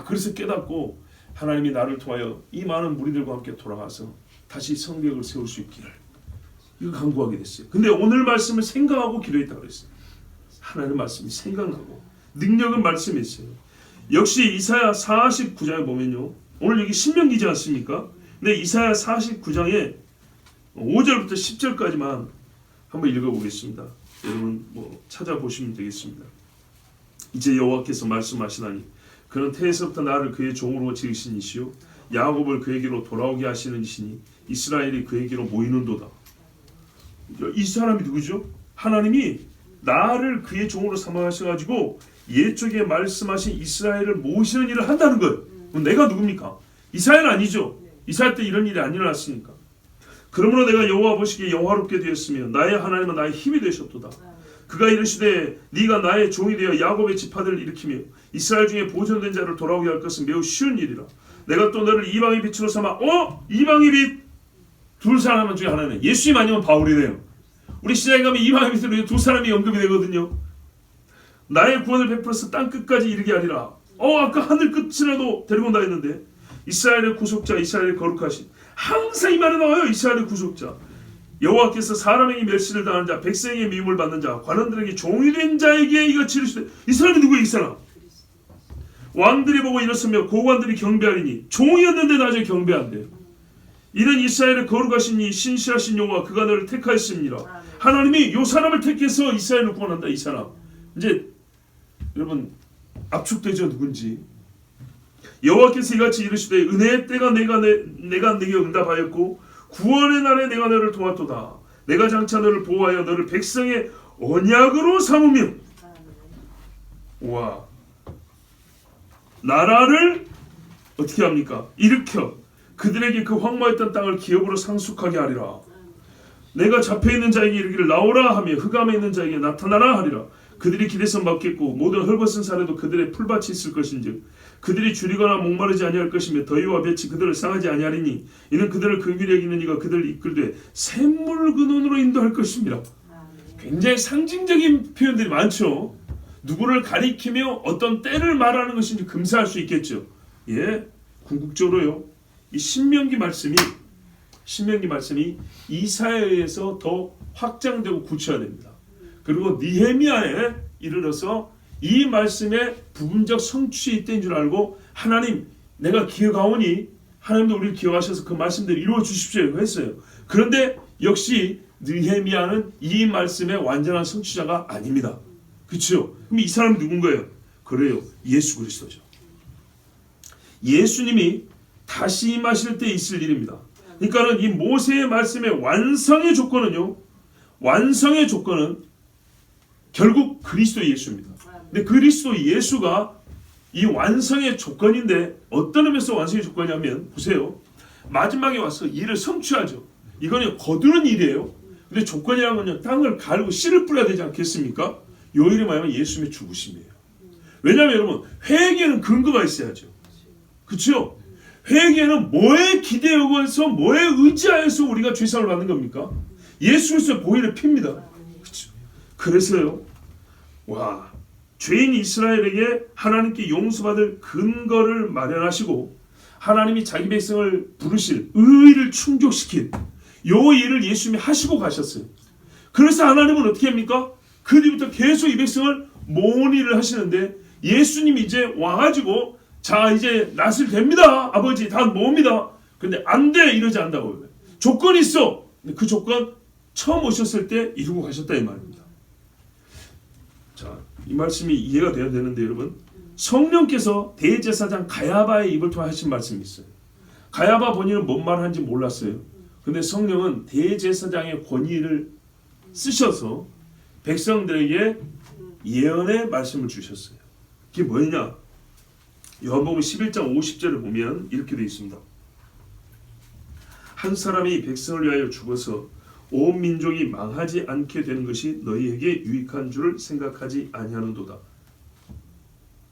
[SPEAKER 1] 그래서 깨닫고 하나님이 나를 통하여 이 많은 무리들과 함께 돌아가서 다시 성벽을 세울 수 있기를 이거 간구하게 됐어요. 근데 오늘 말씀을 생각하고 기도했다고 그랬어요. 하나님의 말씀이 생각나고 능력은 말씀이 있어요. 역시 이사야 49장에 보면요 오늘 여기 신명기지 않습니까? 근데 이사야 49장에 5절부터 10절까지만 한번 읽어보겠습니다. 여러분 찾아보시면 되겠습니다. 이제 여호와께서 말씀하시나니 그는 태에서부터 나를 그의 종으로 지으신 이시요 야곱을 그에게로 돌아오게 하시는 이시니 이스라엘이 그에게로 모이는도다. 이 사람이 누구죠? 하나님이 나를 그의 종으로 삼아하셔가지고 옛적에 말씀하신 이스라엘을 모으시는 일을 한다는 거예요. 그럼 내가 누굽니까? 이스라엘 아니죠. 이스라엘 때 이런 일이 안 일어났으니까. 그러므로 내가 여호와 보시기에 영화롭게 되었으며 나의 하나님은 나의 힘이 되셨도다. 그가 이르시되 네가 나의 종이 되어 야곱의 지파들을 일으키며 이스라엘 중에 보존된 자를 돌아오게 할 것은 매우 쉬운 일이라. 내가 또 너를 이방의 빛으로 삼아 이방의 빛 둘 사람 중에 하나는 예수님 아니면 바울이네요. 우리 시장에 가면 이방의 빛으로 두 사람이 언급이 되거든요. 나의 구원을 베풀어서 땅 끝까지 이르게 하리라. 아까 하늘 끝이라도 데리고 온다 했는데 이스라엘의 구속자 이스라엘의 거룩하신 항상 이 말이 나와요. 이스라엘의 구속자 여호와께서 사람에게 멸시를 당하는 자 백성에게 미움을 받는 자 관원들에게 종이 된 자에게 이같이 이르시되 이 사람이 누구예요? 이 사람 왕들이 보고 일어서며 고관들이 경배하리니 종이었는데 나중에 경배한대요. 이는 이스라엘의 거룩하신 이 신실하신 여호와 그가 너를 택하였습니다. 하나님이 이 사람을 택해서 이스라엘을 구원한다. 이 사람 이제 여러분 압축되죠. 누군지 여호와께서 이같이 이르시되 은혜의 때가 내가 네게 응답하였고 구원의 날에 내가 너를 도왔도다. 내가 장차 너를 보호하여 너를 백성의 언약으로 삼으며 나라를 어떻게 합니까? 일으켜 그들에게 그 황무했던 땅을 기업으로 상속하게 하리라. 내가 잡혀있는 자에게 이르기를 나오라 하며 흑암에 있는 자에게 나타나라 하리라. 그들이 길에서 먹겠고 모든 헐벗은 산에도 그들의 풀밭이 있을 것인즉 그들이 줄이거나 목마르지 아니할 것이며 더위와 볕이 그들을 상하지 아니하리니 이는 그들을 긍휼히 여기는 이가 그들을 이끌되 샘물 근원으로 인도할 것입니다. 굉장히 상징적인 표현들이 많죠. 누구를 가리키며 어떤 때를 말하는 것인지 금사할 수 있겠죠. 궁극적으로요 이 신명기 말씀이 이사야에 의해서 더 확장되고 굳혀야 됩니다. 그리고 느헤미야에 이르러서 이 말씀의 부분적 성취에 있던 줄 알고 하나님 내가 기억하오니 하나님도 우리를 기억하셔서 그 말씀대로 이루어 주십시오 했어요. 그런데 역시 느헤미야는 이 말씀의 완전한 성취자가 아닙니다. 그렇죠? 그럼 이 사람이 누군가요? 그래요. 예수 그리스도죠. 예수님이 다시 임하실 때 있을 일입니다. 그러니까는 이 모세의 말씀의 완성의 조건은요. 완성의 조건은 결국 그리스도 예수입니다. 근데 그리스도 예수가 이 완성의 조건인데 어떤 의미에서 완성의 조건이냐면 보세요. 마지막에 와서 일을 성취하죠. 이거는 거두는 일이에요. 근데 조건이라는 건요. 땅을 갈고 씨를 뿌려야 되지 않겠습니까? 요 일이 뭐냐면 예수님의 죽으심이에요. 왜냐하면 여러분 회개는 근거가 있어야죠. 그렇죠? 회개는 뭐에 기대어서 뭐에 의지하여서 우리가 죄사함을 받는 겁니까? 예수 그리스도의 보혈의 피입니다. 그렇죠? 그래서요. 와, 죄인 이스라엘에게 하나님께 용서받을 근거를 마련하시고 하나님이 자기 백성을 부르실 의의를 충족시킨 요 일을 예수님이 하시고 가셨어요. 그래서 하나님은 어떻게 합니까? 그 뒤부터 계속 이 백성을 모은 일을 하시는데 예수님이 이제 와가지고 자 이제 낫을 됩니다. 아버지 다 모읍니다. 근데 안 돼 이러지 않는다고요. 조건이 있어. 근데 그 조건 처음 오셨을 때 이루고 가셨다 이 말입니다. 자, 이 말씀이 이해가 돼야 되는데 여러분 성령께서 대제사장 가야바의 입을 통해 하신 말씀이 있어요. 가야바 본인은 뭔 말을 하는지 몰랐어요. 근데 성령은 대제사장의 권위를 쓰셔서 백성들에게 예언의 말씀을 주셨어요. 그게 뭐냐? 요한복음 11장 50절을 보면 이렇게 되어 있습니다. 한 사람이 백성을 위하여 죽어서 온 민족이 망하지 않게 되는 것이 너희에게 유익한 줄을 생각하지 아니하는도다.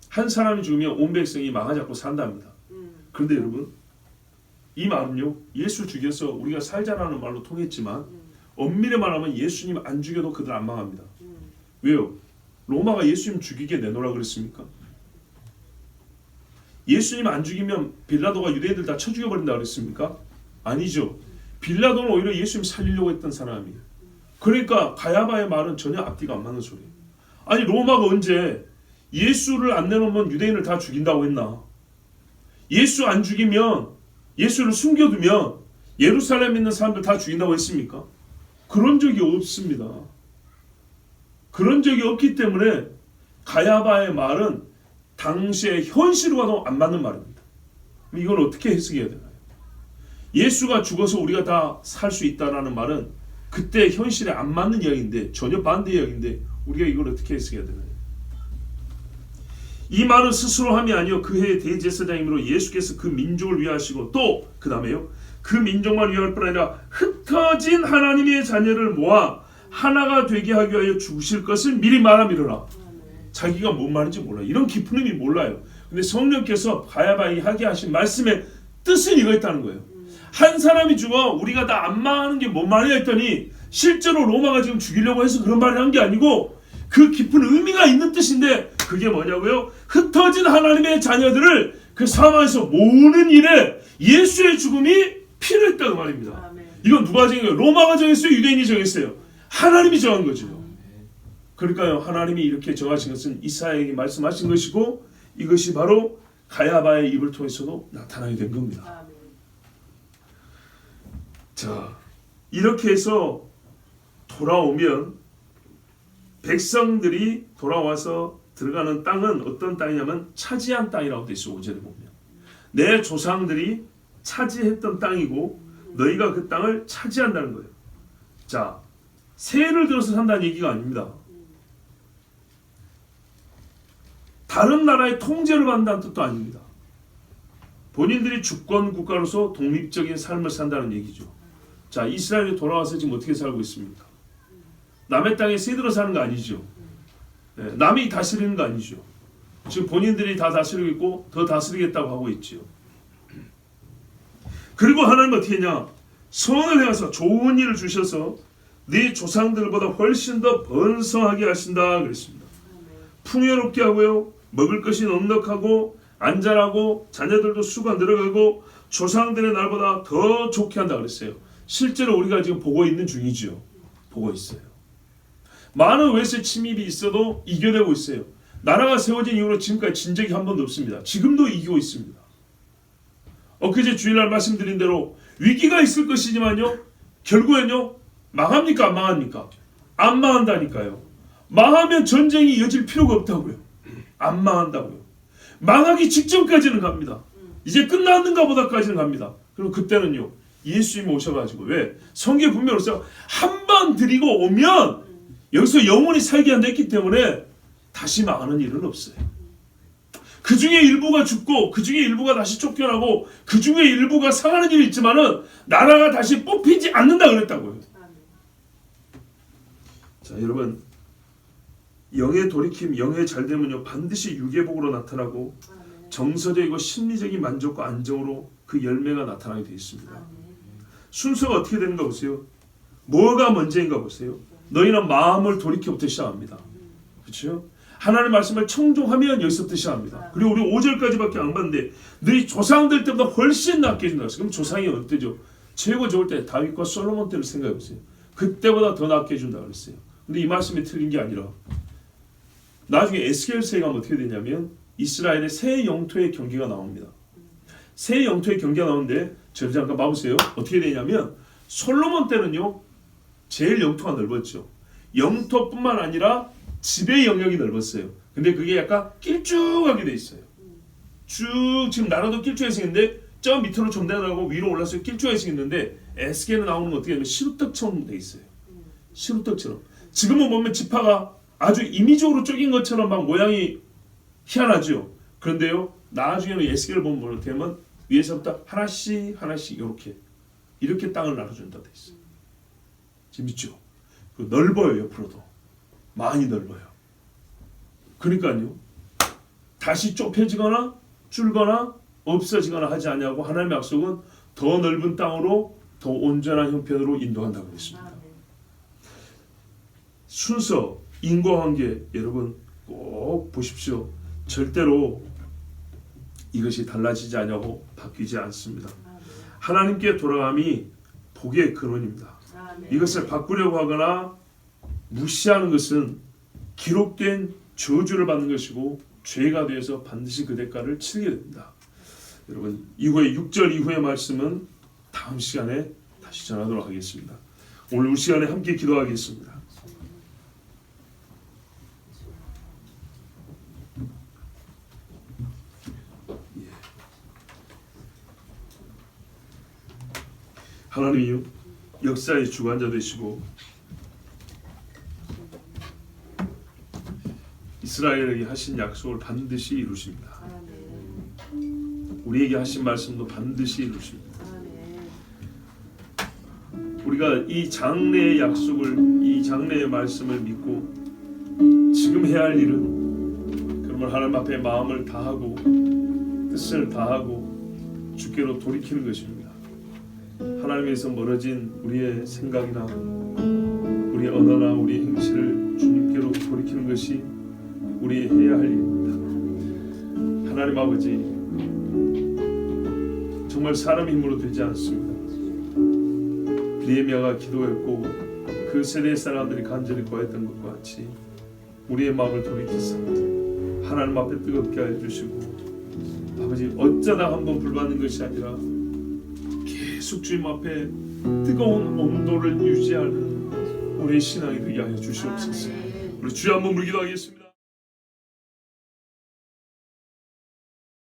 [SPEAKER 1] 한 사람이 죽으면 온 백성이 망하지 않고 산답니다. 그런데 여러분 이 말은요 예수 죽여서 우리가 살자라는 말로 통했지만 엄밀히 말하면 예수님 안 죽여도 그들 안 망합니다. 왜요? 로마가 예수님 죽이게 내놓으라 그랬습니까? 예수님 안 죽이면 빌라도가 유대인들 다 쳐 죽여버린다 그랬습니까? 아니죠. 빌라도는 오히려 예수님 살리려고 했던 사람이에요. 그러니까 가야바의 말은 전혀 앞뒤가 안 맞는 소리예요. 아니 로마가 언제 예수를 안 내놓으면 유대인을 다 죽인다고 했나? 예수 안 죽이면 예수를 숨겨두면 예루살렘에 있는 사람들 다 죽인다고 했습니까? 그런 적이 없습니다. 그런 적이 없기 때문에 가야바의 말은 당시의 현실과도 안 맞는 말입니다. 이걸 어떻게 해석해야 되나요? 예수가 죽어서 우리가 다 살 수 있다는 말은 그때 현실에 안 맞는 이야기인데 전혀 반대 이야기인데 우리가 이걸 어떻게 해석해야 되나요? 이 말은 스스로 함이 아니요 그 해의 대제사장이므로 예수께서 그 민족을 위하시고 또 그 다음에요 그 민족만 위할 뿐 아니라 흩어진 하나님의 자녀를 모아 하나가 되게 하기 위하여 죽으실 것을 미리 말함이로라. 자기가 뭔 말인지 몰라요. 이런 깊은 의미 몰라요. 근데 성령께서 가야바에게 하게 하신 말씀의 뜻은 이거였다는 거예요. 한 사람이 죽어 우리가 다 안 망하는 게 뭔 말이야 했더니 실제로 로마가 지금 죽이려고 해서 그런 말을 한 게 아니고 그 깊은 의미가 있는 뜻인데 그게 뭐냐고요? 흩어진 하나님의 자녀들을 그 사망에서 모으는 일에 예수의 죽음이 필요했다고 말입니다. 이건 누가 정한 거예요? 로마가 정했어요? 유대인이 정했어요? 하나님이 정한 거죠. 그러니까요 하나님이 이렇게 정하신 것은 이사야에게 말씀하신 것이고 이것이 바로 가야바의 입을 통해서도 나타나게 된 겁니다. 자 이렇게 해서 돌아오면 백성들이 돌아와서 들어가는 땅은 어떤 땅이냐면 차지한 땅이라고 되어 있어요. 5절에 보면 내 조상들이 차지했던 땅이고 너희가 그 땅을 차지한다는 거예요. 자 세를 들어서 산다는 얘기가 아닙니다. 다른 나라의 통제를 받는다는 뜻도 아닙니다. 본인들이 주권 국가로서 독립적인 삶을 산다는 얘기죠. 자, 이스라엘이 돌아와서 지금 어떻게 살고 있습니까? 남의 땅에 새들어 사는 거 아니죠. 네, 남이 다스리는 거 아니죠. 지금 본인들이 다 다스리고 있고 더 다스리겠다고 하고 있죠. 그리고 하나님은 어떻게 했냐? 선을 행하사 좋은 일을 주셔서 네 조상들보다 훨씬 더 번성하게 하신다 그랬습니다. 풍요롭게 하고요. 먹을 것이 넉넉하고 안전하고 자녀들도 수가 늘어가고 조상들의 날보다 더 좋게 한다 그랬어요. 실제로 우리가 지금 보고 있는 중이죠. 보고 있어요. 많은 외세 침입이 있어도 이겨내고 있어요. 나라가 세워진 이후로 지금까지 진 적이 한 번도 없습니다. 지금도 이기고 있습니다. 엊그제 주일날 말씀드린 대로 위기가 있을 것이지만요, 결국엔요 망합니까 안 망합니까? 안 망한다니까요. 망하면 전쟁이 이어질 필요가 없다고요. 안 망한다고요. 망하기 직전까지는 갑니다. 이제 끝났는가 보다까지는 갑니다. 그럼 그때는요 예수님 오셔가지고, 왜? 성경에 분명히 그랬어요. 한 번 드리고 오면 여기서 영원히 살게 한다 했기 때문에 다시 망하는 일은 없어요. 그 중에 일부가 죽고 그 중에 일부가 다시 쫓겨나고 그 중에 일부가 상하는 일이 있지만은 나라가 다시 뽑히지 않는다 그랬다고요. 자, 여러분, 영의 돌이킴, 영의 잘됨은요 반드시 유계복으로 나타나고 정서적이고 심리적인 만족과 안정으로 그 열매가 나타나게 되어 있습니다. 순서가 어떻게 되는가 보세요. 뭐가 먼저인가 보세요. 너희는 마음을 돌이켜부터 시작합니다. 그렇죠? 하나님의 말씀을 청종하면 여기서부터 시작합니다. 그리고 우리 5절까지밖에 안 봤는데 너희 조상들 때보다 훨씬 낫게 해준다. 그럼 조상이 어때죠? 최고 좋을 때 다윗과 솔로몬 때를 생각해 보세요. 그때보다 더 낫게 해준다 그랬어요. 근데 이 말씀이 틀린 게 아니라 나중에 에스겔서에 가면 어떻게 되냐면 이스라엘의 새 영토의 경계가 나옵니다. 새 영토의 경계가 나오는데 저를 잠깐 봐보세요. 어떻게 되냐면 솔로몬 때는요 제일 영토가 넓었죠. 영토뿐만 아니라 지배 영역이 넓었어요. 근데 그게 약간 길쭉하게 돼 있어요. 쭉 지금 나라도 길쭉하게 생겼는데 저 밑으로 전대하고 위로 올라서 길쭉하게 생겼는데 에스겔에 나오는 건 어떻게 하면 시루떡처럼 돼 있어요. 시루떡처럼. 지금은 보면 지파가 아주 임의적으로 쪼긴 것처럼 막 모양이 희한하죠. 그런데요 나중에는 에스겔을 보면 어떻게 하면 위에서부터 하나씩 하나씩 이렇게 땅을 나눠준다 돼 있어요. 재밌죠? 넓어요. 옆으로도 많이 넓어요. 그러니까요 다시 좁혀지거나 줄거나 없어지거나 하지 아니하고 하나님의 약속은 더 넓은 땅으로 더 온전한 형편으로 인도한다고 했습니다. 순서, 인과관계 여러분 꼭 보십시오. 절대로 이것이 달라지지 않냐고 바뀌지 않습니다. 하나님께 돌아감이 복의 근원입니다. 이것을 바꾸려고 하거나 무시하는 것은 기록된 저주를 받는 것이고 죄가 되어서 반드시 그 대가를 치르게 됩니다. 여러분 이후에 6절 이후의 말씀은 다음 시간에 다시 전하도록 하겠습니다. 오늘 이 시간에 함께 기도하겠습니다. 하나님이요 역사의 주관자 되시고 이스라엘에게 하신 약속을 반드시 이루십니다. 우리에게 하신 말씀도 반드시 이루십니다. 우리가 이 장래의 약속을, 이 장래의 말씀을 믿고 지금 해야 할 일은 그러면 하나님 앞에 마음을 다하고 뜻을 다하고 주께로 돌이키는 것입니다. 하나님에서 멀어진 우리의 생각이나 우리의 언어나 우리의 행실을 주님께로 돌이키는 것이 우리 해야 할 일입니다. 하나님 아버지, 정말 사람 힘으로 되지 않습니다. 느헤미야가 기도했고 그 세대 사람들이 간절히 구했던 것과 같이 우리의 마음을 돌이켜서 하나님 앞에 뜨겁게 해주시고, 아버지 어쩌다 한번 불받는 것이 아니라 계속 주님 앞에 뜨거운 온도를 유지하는 우리의 신앙이 되게 하여 주시옵소서. 우리 주여 한번 물기도 하겠습니다.